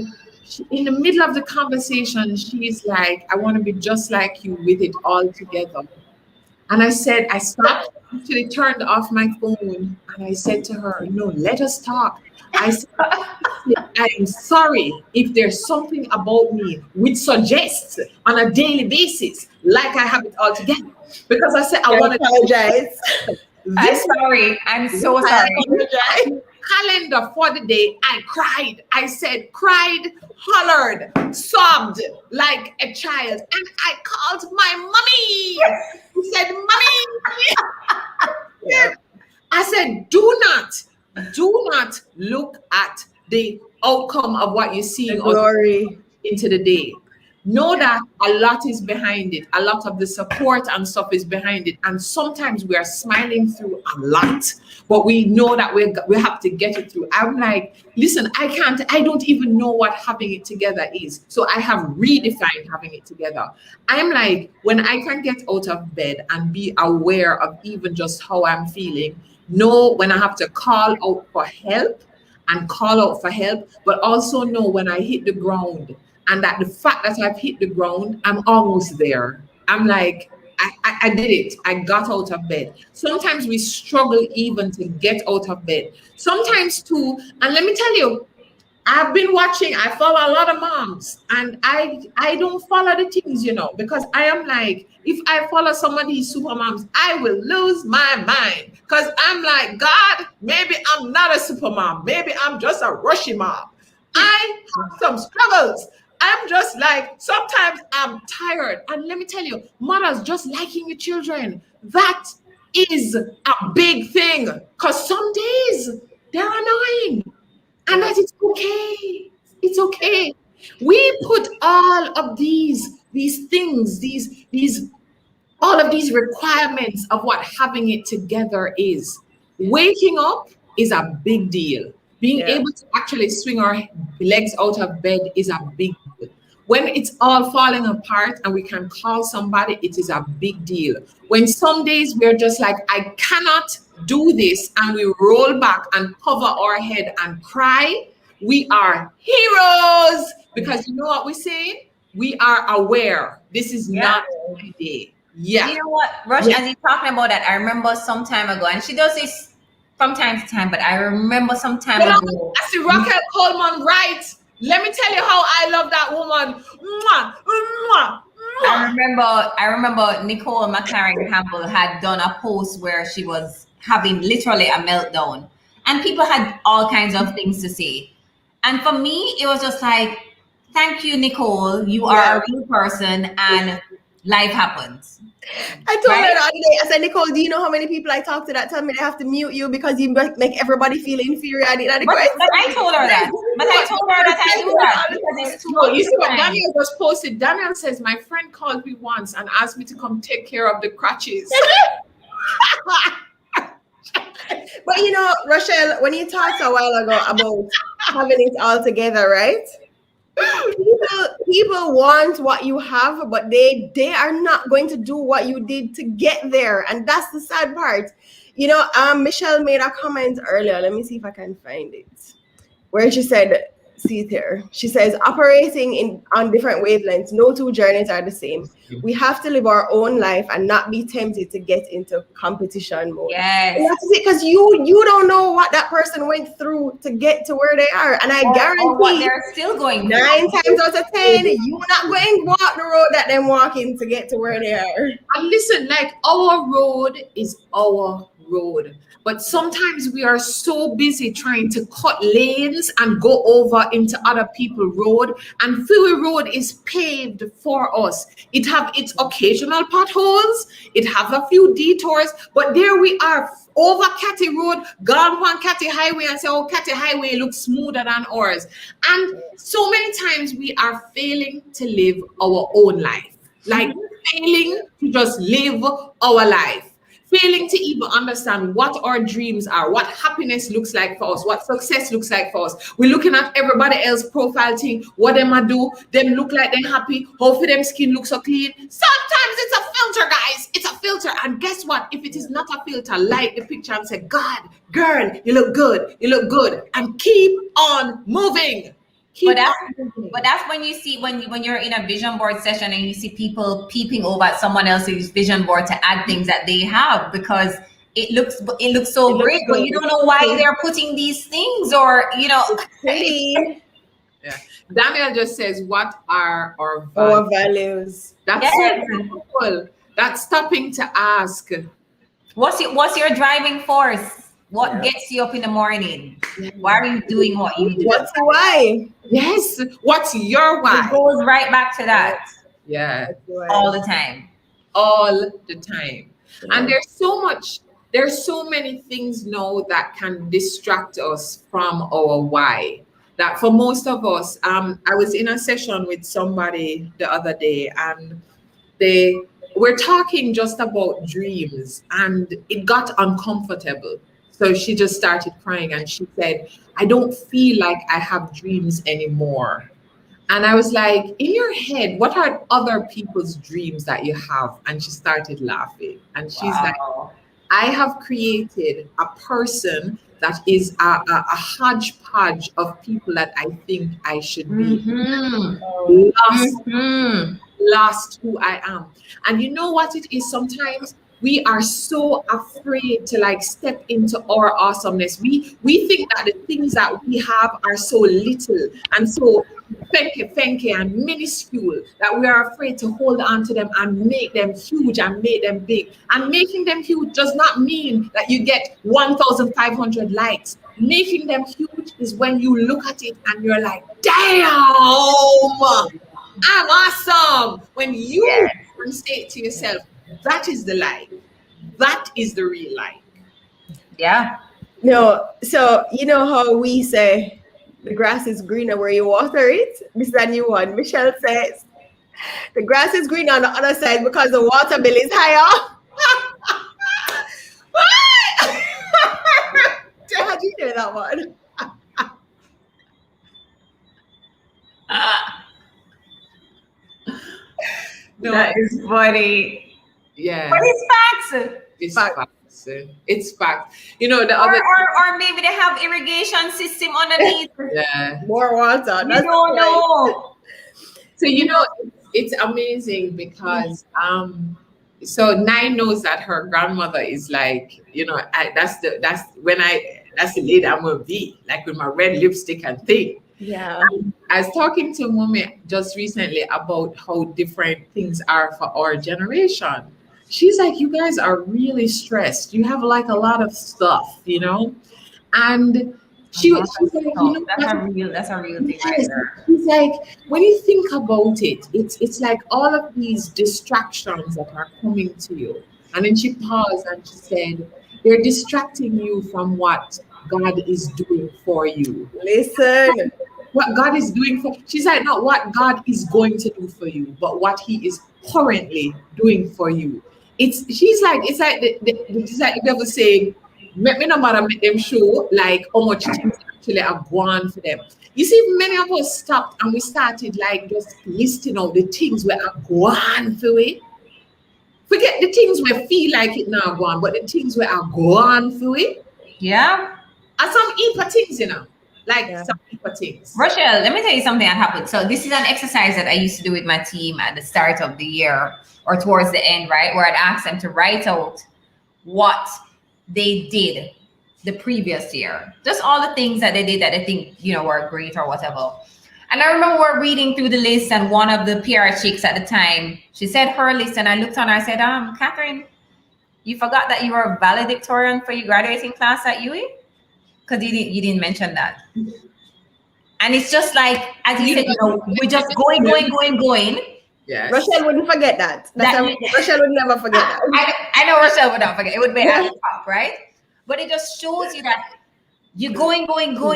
in the middle of the conversation, she's like, "I want to be just like you with it all together." And I said, I stopped, actually turned off my phone, and I said to her, "No, let us talk." I said, "I'm sorry if there's something about me which suggests on a daily basis like I have it all together." Because I said, I want to apologize. I'm sorry. I'm so sorry. Calendar for the day, I cried. I said, cried, hollered, sobbed like a child. And I called my mommy. He said, "Mommy." Yeah. I said, do not look at the outcome of what you're seeing glory into the day. Know that a lot is behind it. A lot of the support and stuff is behind it. And sometimes we are smiling through a lot, but we know that we have to get it through. I'm like, listen, I don't even know what having it together is. So I have redefined having it together. I'm like, when I can get out of bed and be aware of even just how I'm feeling, know when I have to call out for help, but also know when I hit the ground. And that the fact that I've hit the ground, I'm almost there. I'm like, I did it. I got out of bed. Sometimes we struggle even to get out of bed. Sometimes too, and let me tell you, I've been watching, I follow a lot of moms, and I don't follow the things, because I am like, if I follow some of these super moms, I will lose my mind. Because I'm like, God, maybe I'm not a super mom. Maybe I'm just a rushy mom. I have some struggles. I'm just like, sometimes I'm tired. And let me tell you, mothers, just liking your children, that is a big thing. Because some days they're annoying. And that it's okay. It's okay. We put all of these things, these all of these requirements of what having it together is. Waking up is a big deal. Being able to actually swing our legs out of bed is a big deal. When it's all falling apart and we can call somebody, it is a big deal. When some days we're just like, I cannot do this, and we roll back and cover our head and cry, we are heroes. Because you know what we say? We are aware. This is not my day. Yeah. You know what, Rush, as you're talking about that, I remember some time ago, and she does this from time to time, but I remember some time ago. I see Rochelle Coleman right. Let me tell you how I love that woman. Mwah, mwah, mwah. I remember Nicole McLaren Campbell had done a post where she was having literally a meltdown, and people had all kinds of things to say. And for me, it was just like, thank you, Nicole. You are a real person, and life happens. I told her the other day, I said, Nicole, do you know how many people I talk to that tell me they have to mute you because you make everybody feel inferior? But I told her that. But I told her that I do that because it's too much. You see what Daniel just posted? Daniel says, my friend called me once and asked me to come take care of the crutches. But you know, Rochelle, when you talked a while ago about having it all together, right? People want what you have, but they are not going to do what you did to get there, and that's the sad part. You know, Michelle made a comment earlier. Let me see if I can find it, where she said, see it here. She says, operating on different wavelengths, no two journeys are the same. We have to live our own life and not be tempted to get into competition mode. Yes. Because you don't know what that person went through to get to where they are. And I guarantee what they're still going 9 times out of 10, you're not going to walk the road that they're walking to get to where they are. And listen, like, our road is our road. But sometimes we are so busy trying to cut lanes and go over into other people's road. And Freeway Road is paved for us. It have its occasional potholes. It have a few detours. But there we are over Cathy Road, gone on Cathy Highway, and say, oh, Cathy Highway looks smoother than ours. And so many times we are failing to live our own life. Like failing to just live our life. Failing to even understand what our dreams are, what happiness looks like for us, what success looks like for us. We're looking at everybody else profile thing, what them a do, them look like they're happy, hopefully them skin looks so clean. Sometimes it's a filter, guys. It's a filter. And guess what? If it is not a filter, like the picture and say, God, girl, you look good, and keep on moving. But that's when you see when you're in a vision board session and you see people peeping over at someone else's vision board to add things that they have, because it looks so great, but you don't know why they're putting these things, or Yeah. Daniel just says, what are our values? That's so cool. That's stopping to ask. What's your driving force? What gets you up in the morning? Why are you doing what you do? What's the why? Yes. What's your why? It goes right back to that. Yeah. All the time. All the time. Yeah. And there's so many things now that can distract us from our why. That for most of us, I was in a session with somebody the other day, and we're talking just about dreams, and it got uncomfortable. So she just started crying and she said, I don't feel like I have dreams anymore. And I was like, in your head, what are other people's dreams that you have? And she started laughing. And she's like, I have created a person that is a hodgepodge of people that I think I should be. Lost who I am. And you know what it is? Sometimes we are so afraid to like step into our awesomeness. We think that the things that we have are so little and so fenke and minuscule that we are afraid to hold on to them and make them huge and make them big. And making them huge does not mean that you get 1,500 likes. Making them huge is when you look at it and you're like, damn, I'm awesome. When you say it to yourself, that is the life. That is the real life. Yeah. No, so you know how we say The grass is greener where you water it. This is a new one. Michelle says, the grass is greener on the other side because the water bill is higher. How do you hear that one? No, That is funny. yeah, But it's facts. it's fact. facts. It's facts. You know, the Or, other, or maybe they have irrigation system underneath. yeah. More water. You That's don't right. know. So you know, it's amazing because so Nine knows that her grandmother is like, you know, that's the lady I'm gonna be, like with my red lipstick and thing. Yeah. I was talking to Mommy just recently about how different things are for our generation. She's like, you guys are really stressed. You have like a lot of stuff, you know? And she's like, you know, That's a real thing right yes, there. she's like, when you think about it, it's like all of these distractions that are coming to you. And then she paused and she said, they're distracting you from what God is doing for you. Listen. What God is doing for, she's like, not what God is going to do for you, but what He is currently doing for you. She's like, it's like it's like the devil saying, make me no matter make them show like how much things actually are gone for them. You see, many of us stopped and we started like just listing out the things we are gone for it. Forget the things we feel like it now gone, but the things we are gone for it. Yeah. And some heap of things, you know. Like Yeah. some heap of things. Rochelle, let me tell you something that happened. So this is an exercise that I used to do with my team at the start of the year or towards the end, right? Where I'd ask them to write out what they did the previous year. Just all the things that they did that they think, you know, were great or whatever. And I remember we're reading through the list and one of the PR chicks at the time, she said her list and I looked on her, I said, Catherine, you forgot that you were a valedictorian for your graduating class at UE? Because you didn't mention that. And it's just like, as you said, you know, we're just going. Yes. Rochelle wouldn't forget that. Rochelle would never forget that. I know Rochelle would not forget. It would be at the top, right? But it just shows you that you're going,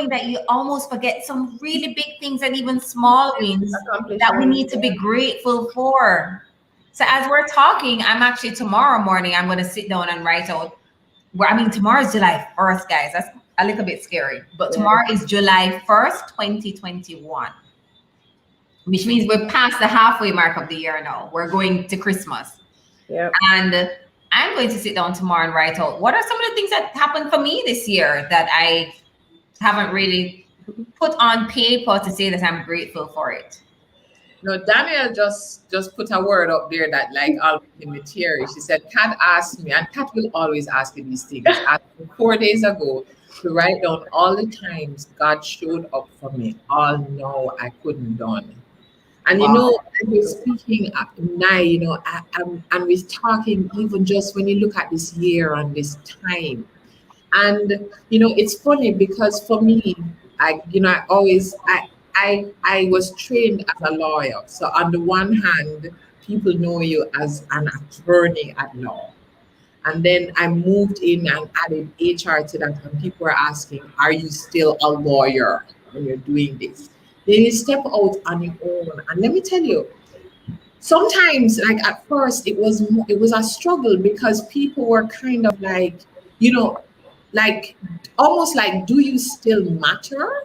that you almost forget some really big things and even small wins that we need to be grateful for. So as we're talking, I'm actually tomorrow morning, I'm going to sit down and write out tomorrow's July 1st, guys. That's a little bit scary. But tomorrow is July 1st, 2021. Which means we're past the halfway mark of the year now. We're going to Christmas. Yep. And I'm going to sit down tomorrow and write out what are some of the things that happened for me this year that I haven't really put on paper to say that I'm grateful for it. No, Daniel just put a word up there that like all in the theory. She said, Kat asked me, and Kat will always ask me these things. Asked me 4 days ago to write down all the times God showed up for me. All no, I couldn't done. And you know, as we're speaking now, you know, and we're talking even just when you look at this year and this time. And you know, it's funny because for me, I was trained as a lawyer. So on the one hand, people know you as an attorney at law. And then I moved in and added HR to that, and people were asking, are you still a lawyer when you're doing this? Then you step out on your own. And let me tell you, sometimes, like at first, it was a struggle because people were kind of like, you know, like almost like, do you still matter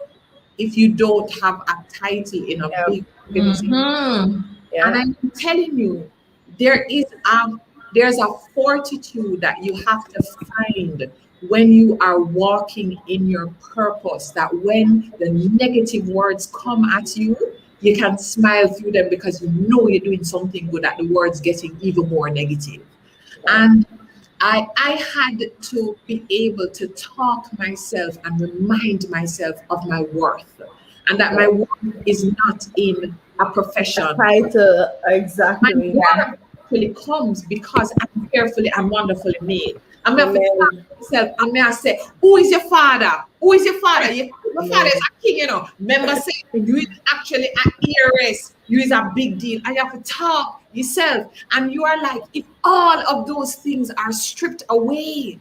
if you don't have a title in a big organization? Mm-hmm. Yeah. And I'm telling you, there's a fortitude that you have to find when you are walking in your purpose, that when the negative words come at you, you can smile through them because you know you're doing something good, that the words getting even more negative. And I had to be able to talk myself and remind myself of my worth, and that my worth is not in a profession. Title, exactly. My worth actually comes because I'm fearfully and wonderfully made. I'm going to talk to myself and may I say, who is your father? Who is your father? My father is a king, you know. Remember saying you is actually an heiress. You is a big deal. And you have to talk yourself. And you are like, if all of those things are stripped away,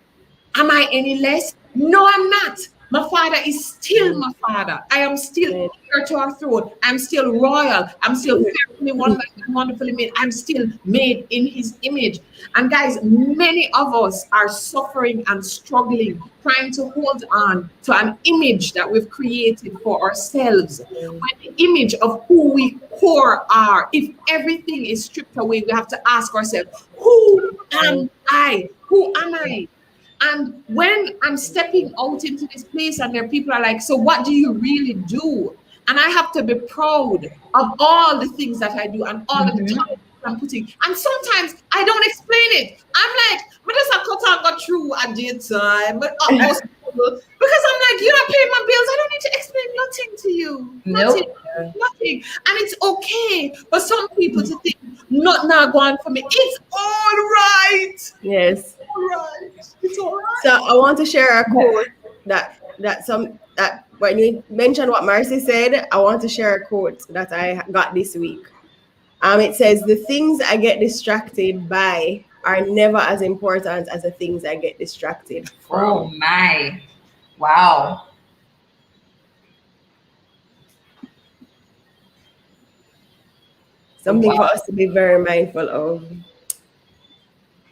am I any less? No, I'm not. My father is still my father. I am still heir to our throne. I'm still royal. I'm still fearfully, wonderfully made. I'm still made in his image. And guys, many of us are suffering and struggling, trying to hold on to an image that we've created for ourselves. When the image of who we core are, if everything is stripped away, we have to ask ourselves, who am I? Who am I? And when I'm stepping out into this place and there people are like, so what do you really do? And I have to be proud of all the things that I do and all of the time I'm putting. And sometimes I don't explain it. I'm like, but just a cut and go through a daytime. But because I'm like, you're not paying my bills. I don't need to explain nothing to you. Nothing. And it's okay for some people to think, not now going for me. It's all right. Yes. All right. It's all right. So I want to share a quote that when you mentioned what Marcy said, I want to share a quote that I got this week. It says, the things I get distracted by are never as important as the things I get distracted from. Oh my. Wow. Something for us to be very mindful of.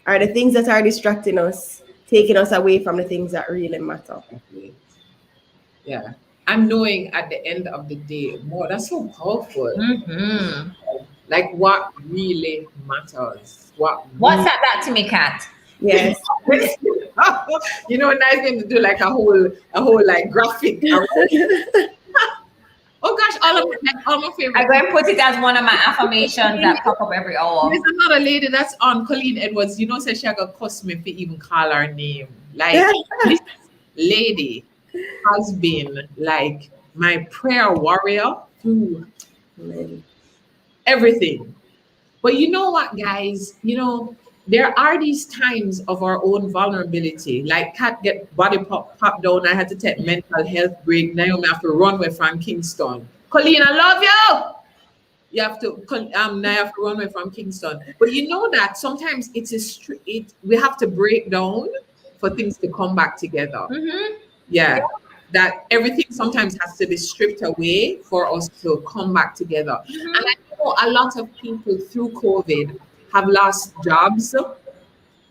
Are the things that are distracting us, taking us away from the things that really matter? Yeah. And knowing at the end of the day, more, that's so powerful. Like what really matters. What's that to me, Kat? Yes. You know, nice thing to do like a whole like graphic. Oh gosh, all my favorite. I'm going to put it as one of my affirmations that pop up every hour. There's another lady that's on, Colleen Edwards. You know, says she got cuss me for even call her name. Like this lady has been like my prayer warrior through everything. But you know what, guys? You know, there are these times of our own vulnerability. Like Kat get body pop down. I had to take mental health break. Naomi have to run away from Kingston. Colleen, I love you. You have to now you have to run away from Kingston. But you know that sometimes we have to break down for things to come back together. Yeah. That everything sometimes has to be stripped away for us to come back together. And I know a lot of people through COVID have lost jobs,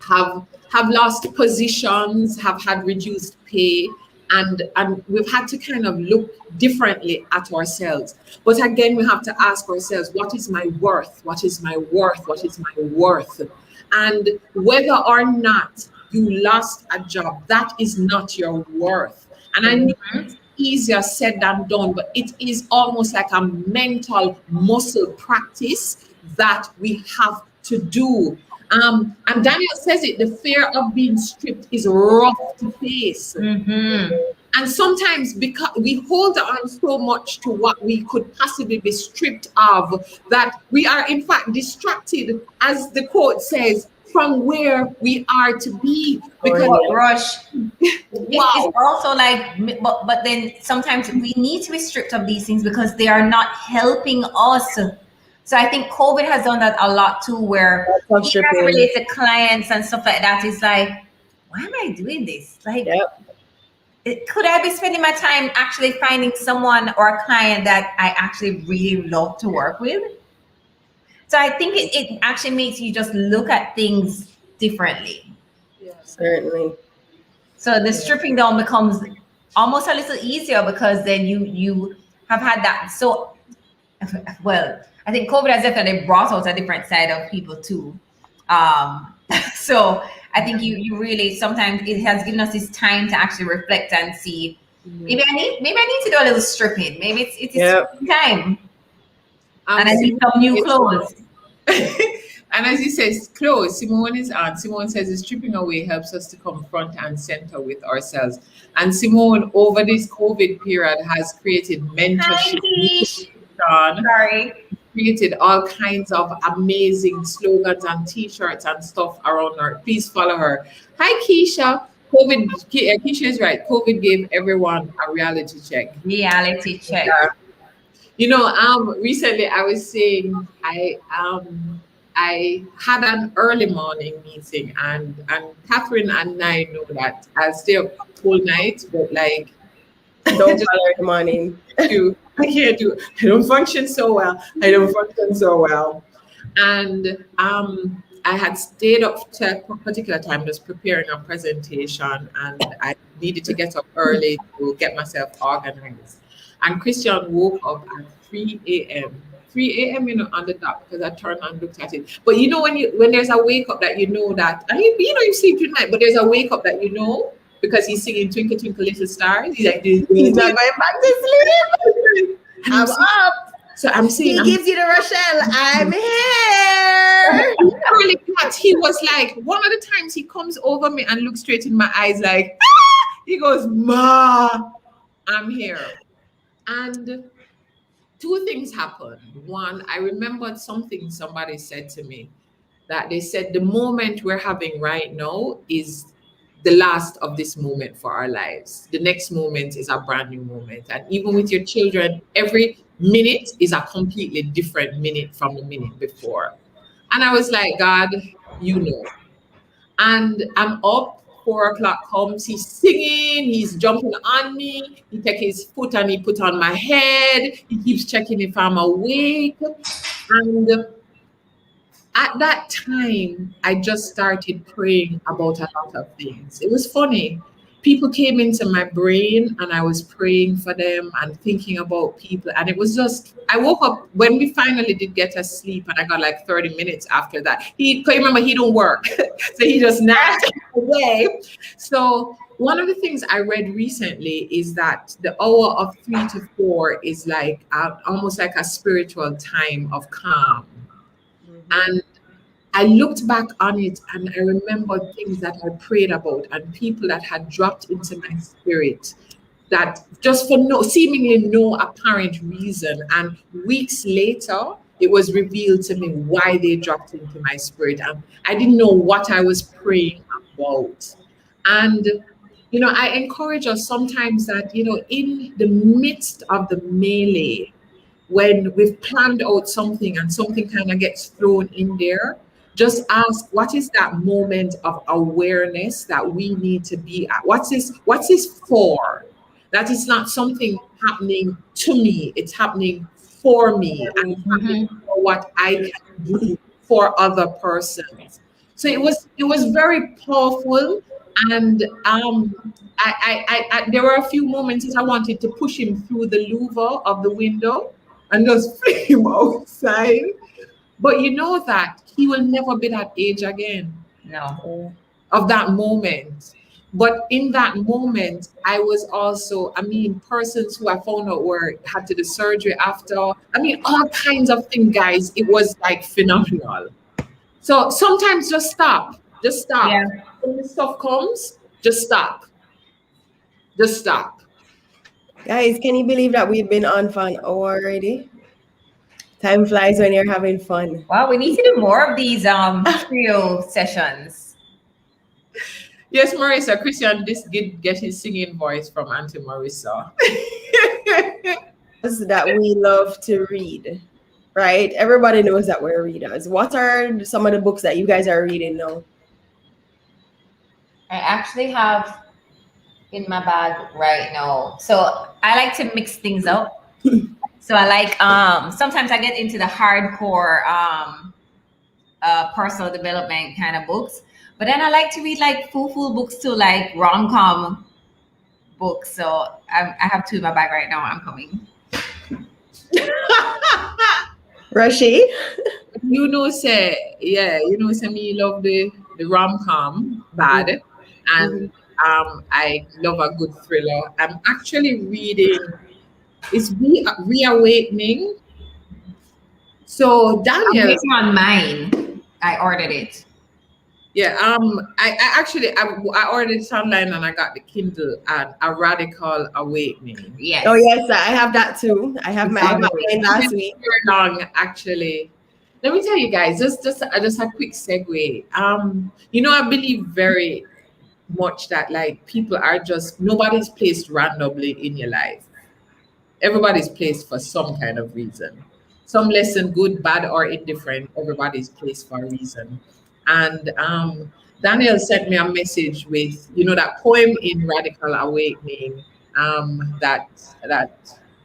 have lost positions, have had reduced pay, and we've had to kind of look differently at ourselves. But again, we have to ask ourselves, what is my worth? What is my worth? What is my worth? And whether or not you lost a job, that is not your worth. And I know it's easier said than done, but it is almost like a mental muscle practice that we have to do. And Daniel says it, the fear of being stripped is rough to face. And sometimes because we hold on so much to what we could possibly be stripped of, that we are in fact distracted, as the quote says, from where we are to be. Because Rush. It's also like, but then sometimes we need to be stripped of these things because they are not helping us. So I think COVID has done that a lot too, where as it relates to clients and stuff like that, it's like, why am I doing this? Like, could I be spending my time actually finding someone or a client that I actually really love to work with? So I think it actually makes you just look at things differently. Yeah, certainly. So the stripping down becomes almost a little easier because then you have had that. So, well, I think COVID has definitely brought out a different side of people too. So I think you really, sometimes it has given us this time to actually reflect and see, maybe I need to do a little stripping. Maybe it's time. And I need some new clothes. And as he says, clothes, Simone is on. Simone says the stripping away helps us to come front and center with ourselves. And Simone, over this COVID period, has created mentorship. Sorry. Created all kinds of amazing slogans and t-shirts and stuff around her. Please follow her. Hi, Keisha. Keisha is right. COVID gave everyone a reality check. Reality check. You know, recently I was saying I had an early morning meeting, and Catherine and I know that I'll stay up whole night, but like Don't bother in the morning. I can't do it. I don't function so well. I don't function so well. And I had stayed up to a particular time just preparing a presentation, and I needed to get up early to get myself organized. And Christian woke up at 3 a.m. 3 a.m. On the dot, because I turned and looked at it. But when there's a wake up that that, I mean, you sleep through the night, but there's a wake up that because he's singing Twinkle Twinkle Little Stars. He's like, he's not going back to sleep. I'm up. So I'm saying, he gives you the Rochelle. I'm here. He was like, one of the times he comes over me and looks straight in my eyes, like, ah! He goes, Ma, I'm here. And two things happened. One, I remembered something somebody said to me, that they said the moment we're having right now is the last of this moment for our lives. The next moment is a brand new moment. And even with your children, every minute is a completely different minute from the minute before. And I was like, God, And I'm up, 4 o'clock comes, he's singing, he's jumping on me, he takes his foot and he put on my head, he keeps checking if I'm awake. And at that time, I just started praying about a lot of things. It was funny. People came into my brain and I was praying for them and thinking about people. And it was just, I woke up when we finally did get to sleep, and I got like 30 minutes after that. Remember, he don't work. So he just napped away. So one of the things I read recently is that the hour of 3 to 4 is like almost like a spiritual time of calm. And I looked back on it and I remembered things that I prayed about and people that had dropped into my spirit that just for seemingly no apparent reason. And weeks later, it was revealed to me why they dropped into my spirit. And I didn't know what I was praying about. And, I encourage us sometimes that, in the midst of the melee, when we've planned out something and something kind of gets thrown in there, just ask, what is that moment of awareness that we need to be at? What's this for? That is not something happening to me, it's happening for me and happening for what I can do for other persons. So it was very powerful. And I there were a few moments that I wanted to push him through the louver of the window and just fling him outside. But that he will never be that age again. No. Of that moment. But in that moment, I was also, persons who I found out had to do surgery after. All kinds of things, guys. It was like phenomenal. So sometimes just stop. Just stop. Yeah. When this stuff comes, just stop. Just stop. Guys, can you believe that we've been on for an hour already? Time flies when you're having fun. Wow, we need to do more of these trio sessions. Yes, Marissa. Christian did get his singing voice from Auntie Marissa. That we love to read, right? Everybody knows that we're readers. What are some of the books that you guys are reading now? I actually have in my bag right now. So I like to mix things up. So I like, sometimes I get into the hardcore personal development kind of books, but then I like to read like foo-foo books too, like rom-com books. So I have two in my bag right now. I'm coming. Rashi? Say me love the rom-com bad. And I love a good thriller. I'm actually reading, it's Reawakening. So Daniel, I'm waiting on mine. I ordered it. Yeah, I ordered it online and I got the Kindle and A Radical Awakening. Yes. Oh yes, I have that too. I got mine last week. Very long, actually. Let me tell you guys, just a quick segue. I believe very much that like people are nobody's placed randomly in your life. Everybody's placed for some kind of reason. Some lesson, good, bad, or indifferent, everybody's placed for a reason. And Daniel sent me a message with, that poem in Radical Awakening. that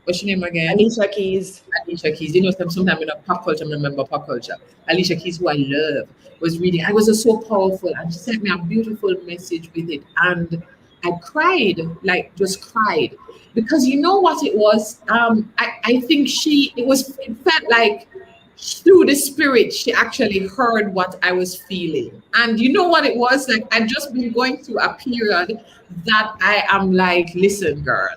what's your name again? Alicia Keys. Alicia Keys. You know, sometimes in a pop culture, remember pop culture. Alicia Keys, who I love, was reading. I was so powerful, and she sent me a beautiful message with it, and I cried, like just cried, because you know what it was. I think it felt like through the spirit she actually heard what I was feeling, and you know what it was like. I'd just been going through a period that I am like, listen, girl,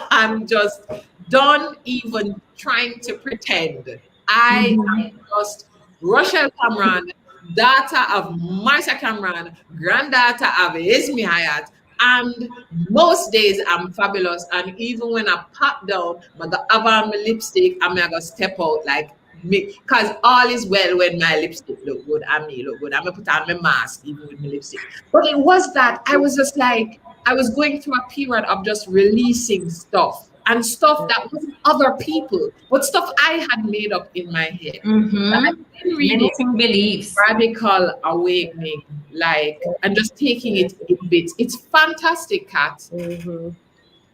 I'm just done even trying to pretend. I am just Rochelle Cameron, daughter of Marcia Cameron, granddaughter of Ismi Hayat. And most days I'm fabulous. And even when I pop down, I go have on my lipstick and I go step out like me. Because all is well when my lipstick look good and me look good. I'm going to put on my mask even with my lipstick. But it was that I was just like, I was going through a period of just releasing stuff. And stuff that wasn't other people, but stuff I had made up in my head. I've been reading Limiting beliefs. Radical Awakening, like, and just taking it in bits. It's fantastic, Kat.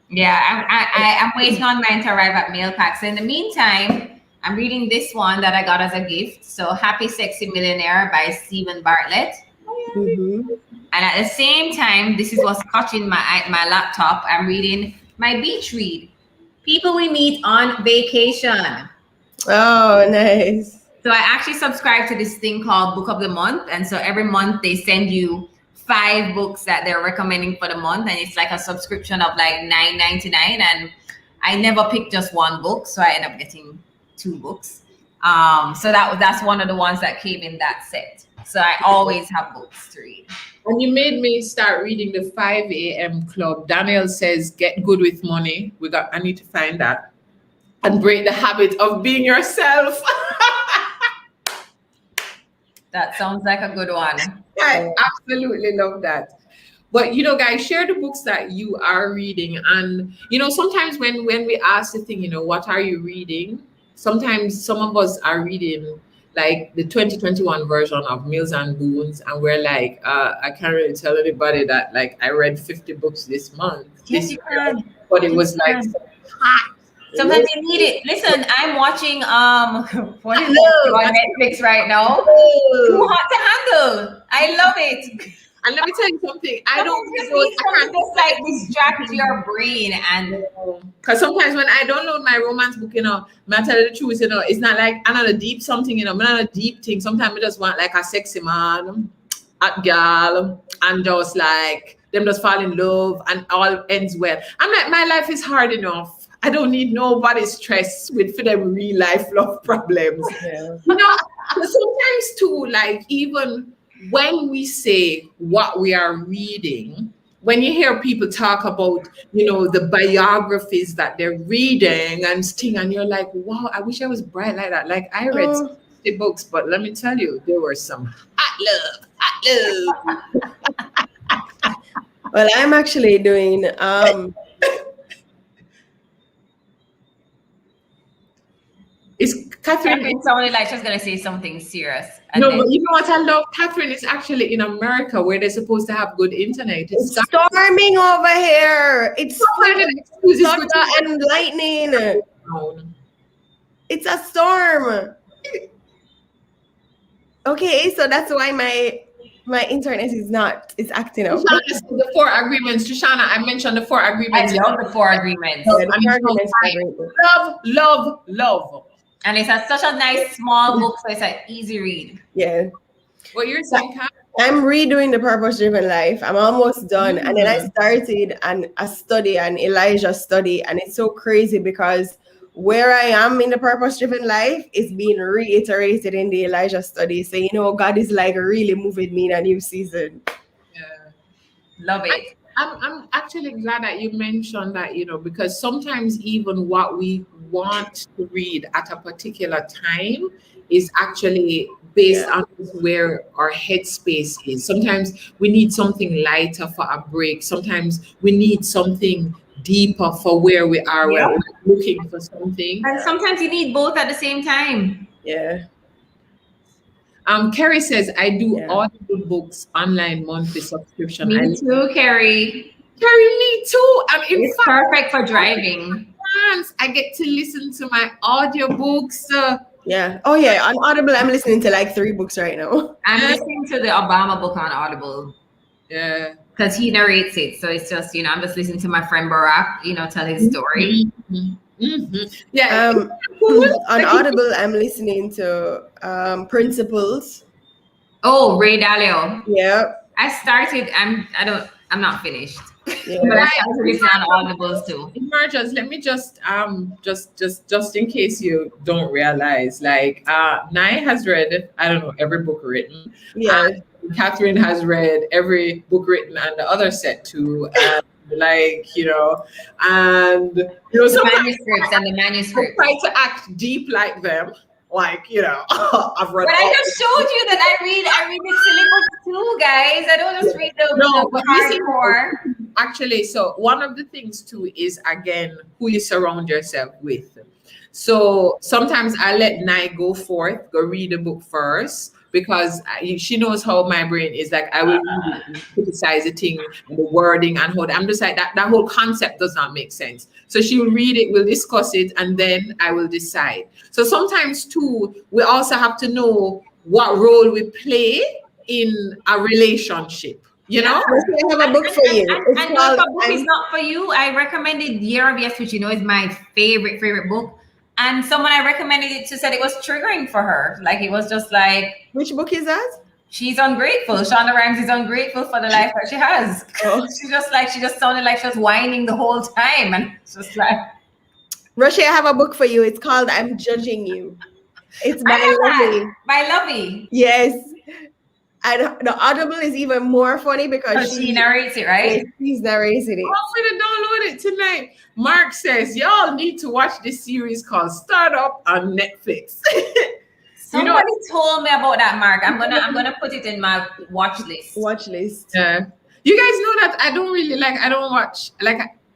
Yeah, I'm waiting on mine to arrive at mail packs. In the meantime, I'm reading this one that I got as a gift. So, Happy Sexy Millionaire by Stephen Bartlett. And at the same time, this is what's catching my laptop. I'm reading my beach read. People we meet on vacation. Oh, nice. So I actually subscribe to this thing called Book of the Month. And so every month they send you 5 books that they're recommending for the month. And it's like a subscription of like $9.99. And I never pick just one book. So I end up getting 2 books. So that's one of the ones that came in that set. So I always have books to read. And you made me start reading the 5 a.m. Club. Daniel says, get good with money. I need to find that. And break the habit of being yourself. That sounds like a good one. I absolutely love that. But, you know, guys, share the books that you are reading. And, you know, sometimes when we ask the thing, you know, what are you reading? Sometimes some of us are reading like the 2021 version of Mills and Boons, and we're like, I can't really tell anybody that like I read 50 books this month. Yes, you can. But it was like hot. Sometimes you need it. Listen, I'm watching what is it on Netflix right now? Too Hot to Handle. I love it. And let me tell you something. I can't just like distract your brain, and because sometimes when I download my romance book, you know, I tell you the truth, you know, it's not like another deep something, you know, not a deep thing. Sometimes I just want like a sexy man, a girl, and just like them just fall in love and all ends well. I'm like, my life is hard enough. I don't need nobody's stress with for them real life love problems. Yeah. You know, sometimes too, like even when we say what we are reading, when you hear people talk about, you know, the biographies that they're reading and thing, and you're like, wow, I wish I was bright like that. Like I read 60 books, but let me tell you, there were some hot love. Well, I'm actually doing Is Catherine sounded like she's gonna say something serious. No, but you know what I love? Catherine is actually in America where they're supposed to have good internet. It's storming over here. It's thunder and lightning. It's a storm. Okay, so that's why my internet is acting up. The 4 agreements, Shoshana, I mentioned the 4 agreements. I love the 4 agreements. Love. And it's such a nice small book, so it's an easy read. Yeah. What you're saying, Kat? I'm redoing The Purpose Driven Life. I'm almost done. And then I started a study, an Elijah study. And it's so crazy because where I am in The Purpose Driven Life is being reiterated in the Elijah study. So, you know, God is like really moving me in a new season. Yeah. Love it. I'm actually glad that you mentioned that, you know, because sometimes even what we want to read at a particular time is actually based on where our headspace is. Sometimes we need something lighter for a break. Sometimes we need something deeper for where we are, where we're looking for something. And sometimes you need both at the same time. Yeah. Carrie says, I do all the books online monthly subscription. Me too, Carrie. Carrie, me too. And in It's fact, perfect for driving. I get to listen to my audiobooks. Yeah. Oh yeah. On Audible, I'm listening to like 3 books right now. I'm listening to the Obama book on Audible Yeah. because he narrates it. So it's just, I'm just listening to my friend Barack, tell his story. Yeah. On Audible, I'm listening to Principles. Oh, Ray Dalio. Yeah. I started. I'm not finished. Yeah. But I started listening on Audibles too. Emergers, let me just in case you don't realize, like Nai has read, I don't know, every book written. Yeah. Catherine has read every book written and the other set too. And The sometimes manuscripts and the I manuscripts. try to act deep like them. Like, I've read But I just showed you that I read the silly books too, guys. I don't just read the hardcore. Actually, so one of the things too is, again, who you surround yourself with. So sometimes I let Nai go forth, go read a book first, because she knows how my brain is. Like, I will read it and criticize the thing, and the wording, and how I'm just like, that whole concept does not make sense. So she will read it, we'll discuss it, and then I will decide. So sometimes too, we also have to know what role we play in a relationship. You know? I have a book for you. And if a book is not for you, I recommended Year of Yes, which is my favorite book. And someone I recommended it to said it was triggering for her. Like, it was just like... Which book is that? She's ungrateful. Shonda Rhimes is ungrateful for the life that she has. Oh. She just sounded like she was whining the whole time. And it's just like... Rochelle, I have a book for you. It's called I'm Judging You. It's by Lovey. By Lovey. Yes. And the Audible is even more funny because she narrates it, right? She's narrating it. I'm going to download it tonight. Mark says, y'all need to watch this series called Startup on Netflix. Somebody told me about that, Mark. I'm gonna put it in my watch list. Watch list. Yeah. You guys know that I don't really I don't watch,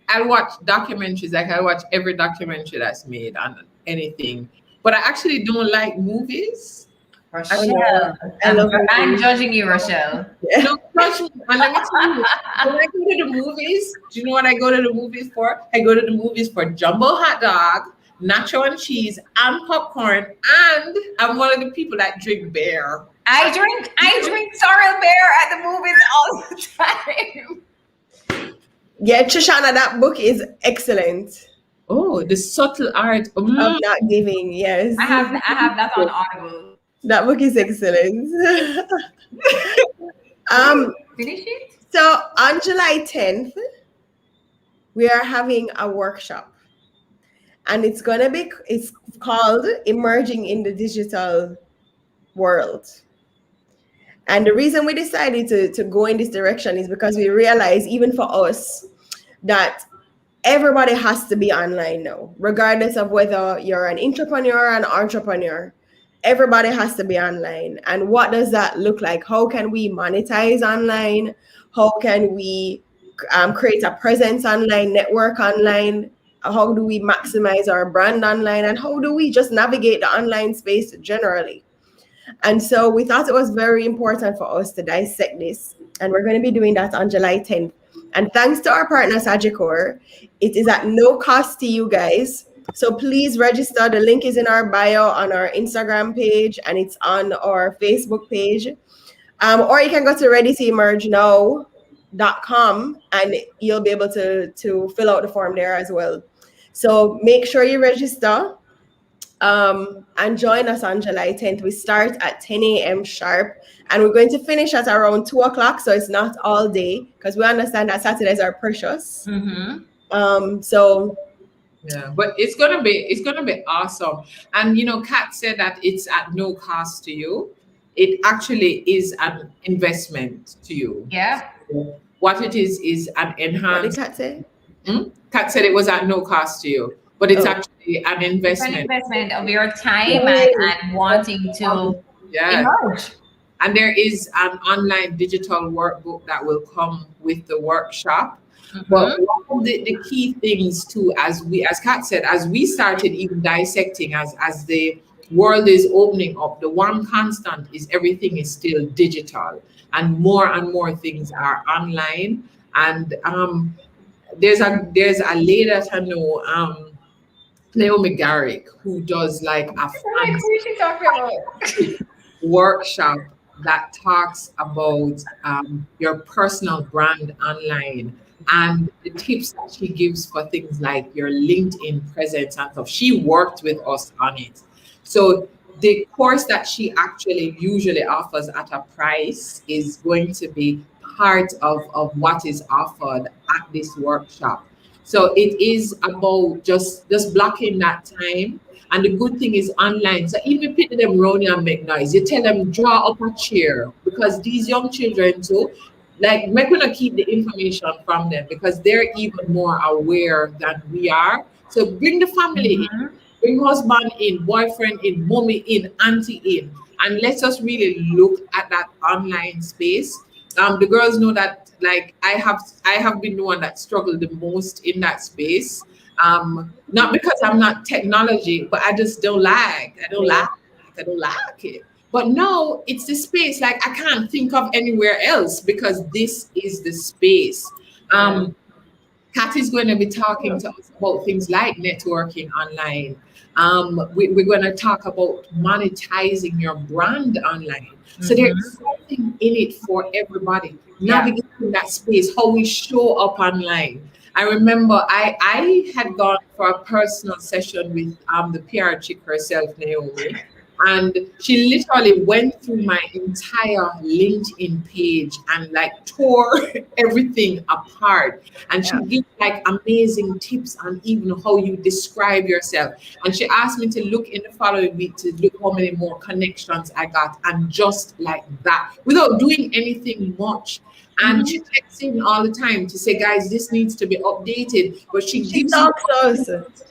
I watch documentaries. Like, I watch every documentary that's made on anything. But I actually don't like movies. Rochelle, I'm judging you, Rochelle. Yeah. Don't judge me. And let me tell you, when I go to the movies, do you know what I go to the movies for? I go to the movies for jumbo hot dog, nacho and cheese, and popcorn, and I'm one of the people that drink beer. I drink sorrel beer at the movies all the time. Yeah, Shoshana, that book is excellent. Oh, the subtle art of not giving. Yes, I have that on Audible. That book is excellent. Finish it. So on July 10th, we are having a workshop, and it's called Emerging in the Digital World. And the reason we decided to go in this direction is because we realize, even for us, that everybody has to be online now, regardless of whether you're an entrepreneur or an entrepreneur. Everybody has to be online. And what does that look like? How can we monetize online? How can we create a presence online, network online? How do we maximize our brand online? And how do we just navigate the online space generally? And so we thought it was very important for us to dissect this. And we're going to be doing that on July 10th. And thanks to our partner, Sagicor, it is at no cost to you guys. So please register. The link is in our bio on our Instagram page, and it's on our Facebook page. Or you can go to readytoemergenow.com and you'll be able to fill out the form there as well. So make sure you register and join us on July 10th. We start at 10 a.m. sharp, and we're going to finish at around 2 o'clock. So it's not all day, because we understand that Saturdays are precious. Yeah, but it's gonna be awesome. And Kat said that it's at no cost to you. It actually is an investment to you. Yeah. So what it is an enhanced. What did Kat say? Kat said it was at no cost to you, but it's actually an investment. It's an investment of your time and wanting to emerge. And there is an online digital workbook that will come with the workshop. But one of the key things too, as Kat said, as we started even dissecting, as the world is opening up, the one constant is everything is still digital, and more things are online. And there's a lady that I know, Naomi Garrick, who does like a Like, who is she talking about? workshop that talks about your personal brand online and the tips that she gives for things like your LinkedIn presence and stuff. She worked with us on it. So the course that she actually usually offers at a price is going to be part of what is offered at this workshop. So it is about just blocking that time. And the good thing is online. So even people them round you and make noise, you tell them draw up a chair because these young children too, like we're gonna keep the information from them because they're even more aware than we are. So bring the family in, bring husband in, boyfriend in, mommy in, auntie in, and let us really look at that online space. The girls know that like I have been the one that struggled the most in that space. Not because I'm not technology, but I just don't like. I don't like it. But no, it's the space. Like I can't think of anywhere else because this is the space. Cathy's going to be talking to us about things like networking online. We're going to talk about monetizing your brand online. So there's something in it for everybody. Navigating that space, how we show up online. I remember I had gone for a personal session with the PR chick herself, Naomi. And she literally went through my entire LinkedIn page and like tore everything apart. And she gave like amazing tips on even how you describe yourself. And she asked me to look in the following week to look how many more connections I got. And just like that, without doing anything much. And she texts in all the time to say, guys, this needs to be updated. But she gives you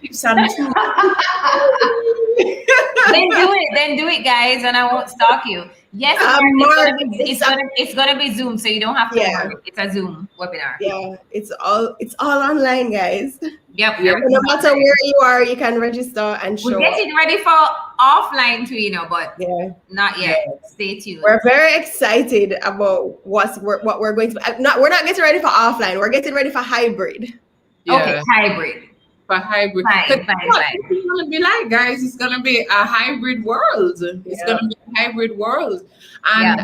tips and tools. Then do it, guys, and I won't stalk you. Yes, it's gonna be Zoom, so you don't have to worry. It's a Zoom webinar. Yeah, it's all online, guys. Yep. No matter where you are, you can register and show. We're getting ready for offline too, but not yet. Stay tuned. We're very excited about what we're going to. We're not getting ready for offline. We're getting ready for hybrid. Yeah. Okay, hybrid. For hybrid. Fine. It's going to be like, guys, it's going to be a hybrid world. It's going to be a hybrid world. And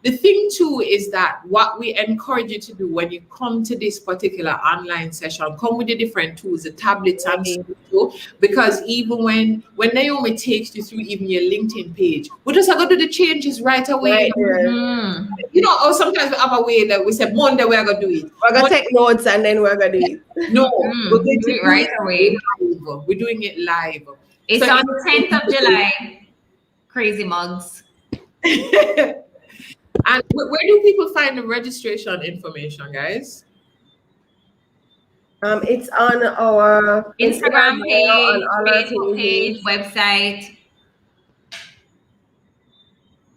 the thing too is that what we encourage you to do when you come to this particular online session, come with the different tools, the tablets and stuff too, because even when Naomi takes you through even your LinkedIn page, we just going to do the changes right away. You know, or sometimes we have a way that we say Monday we're going to do it. We're going to take notes and then we're going to do it. No, we're going to do it right away. We're doing it live. It's on the 10th of July. Crazy mugs. And where do people find the registration information, guys? It's on our Instagram page, Facebook page, website.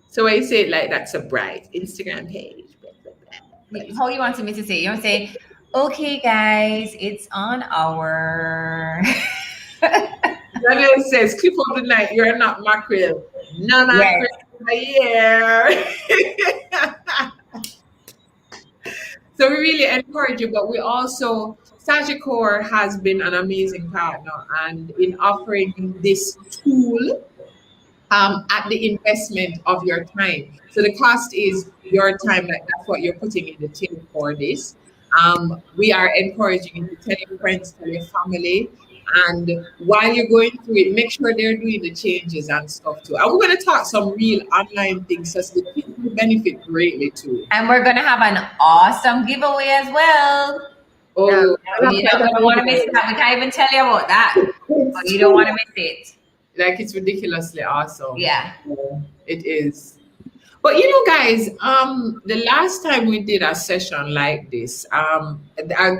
So I say it like that's a bright Instagram page. How you wanted me to say? You want to say, okay, guys, it's on our. Daniel says, clip of the night, you're not mackerel. No mackerel. Yeah. So we really encourage you, but we also, Sagicor has been an amazing partner and in offering this tool at the investment of your time. So the cost is your time, like that's what you're putting in the till for this. We are encouraging you to tell your friends, tell your family. And while you're going through it, make sure they're doing the changes and stuff too. And we're going to talk some real online things so the people benefit greatly too. And we're going to have an awesome giveaway as well. Oh, you don't want to miss it. We can't even tell you about that. But you don't want to miss it. Like it's ridiculously awesome. Yeah. It is. But you know, guys, the last time we did a session like this, a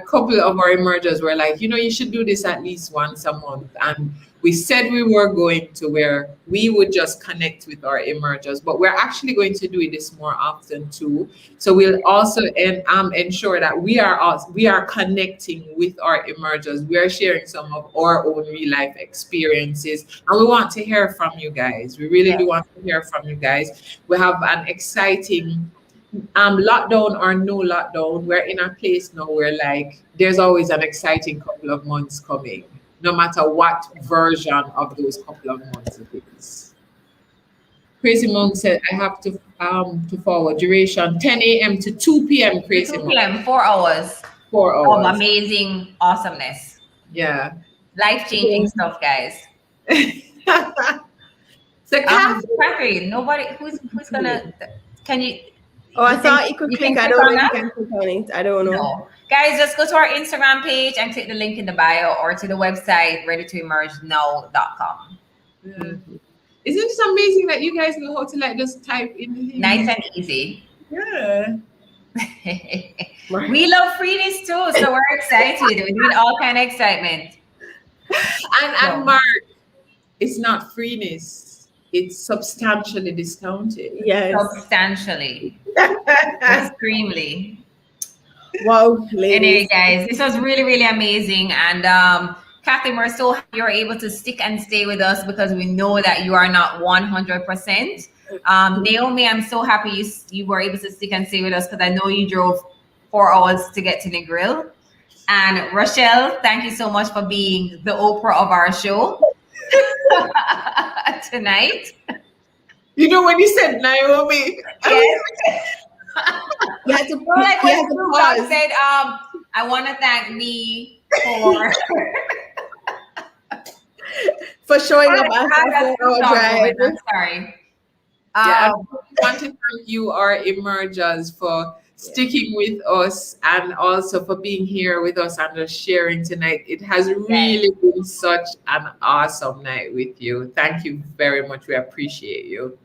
couple of our emergers were like, you know, you should do this at least once a month. And we said we were going to where we would just connect with our emergers, but we're actually going to do this more often too. So we'll also ensure that we are connecting with our emergers. We are sharing some of our own real life experiences, and we want to hear from you guys. We really do want to hear from you guys. We have an exciting lockdown or no lockdown, we're in a place now where like there's always an exciting couple of months coming, no matter what version of those couple of months it is. Crazy Monk said, I have to forward duration 10 a.m. to 2 p.m. To Crazy 2 Monk. p.m., 4 hours 4 hours. amazing awesomeness. Yeah. Life-changing stuff, guys. So Cathy, Cathy, nobody who's gonna can you Oh, I you can thought you could you can click. I click don't on know if you that? can click on it. I don't know. No. Guys, just go to our Instagram page and click the link in the bio or to the website readytoemergenow.com. isn't it just amazing that you guys know how to like just type in the thing? Nice and easy. Yeah. We love freeness too, so we're excited. We're doing all kind of excitement. And Mark, it's not freeness, it's substantially discounted. Yes. Substantially. Extremely. Wow, ladies. Anyway, guys, this was really, really amazing. And Cathy, we're so happy you're able to stick and stay with us because we know that you are not 100%. Naomi, I'm so happy you were able to stick and stay with us because I know you drove 4 hours to get to the grill. And Rochelle, thank you so much for being the Oprah of our show tonight. You know when you said Naomi, Yes. You had to, Like you when had to Snoop Dogg pause. said, I want to thank me for showing up How after does a Snoop Dogg drive. go? I'm sorry. yeah, I want to thank you, our emergers, for sticking with us and also for being here with us and just sharing tonight. It has really been such an awesome night with you. Thank you very much. We appreciate you.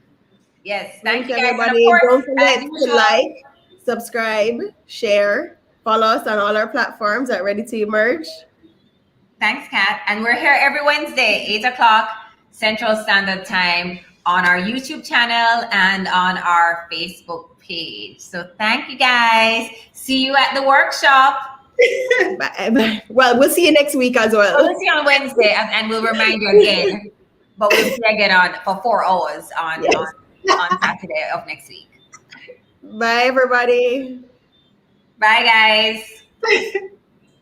Yes, thank you guys. Everybody. And of course, Don't forget as to usual, like, subscribe, share, follow us on all our platforms at Ready to Emerge. Thanks, Kat. And we're here every Wednesday, 8 o'clock Central Standard Time on our YouTube channel and on our Facebook page. So thank you guys. See you at the workshop. Bye. Well, we'll see you next week as well. We'll see you on Wednesday and we'll remind you again. But we'll see you again for 4 hours on Saturday of next week. Bye, everybody. Bye, guys.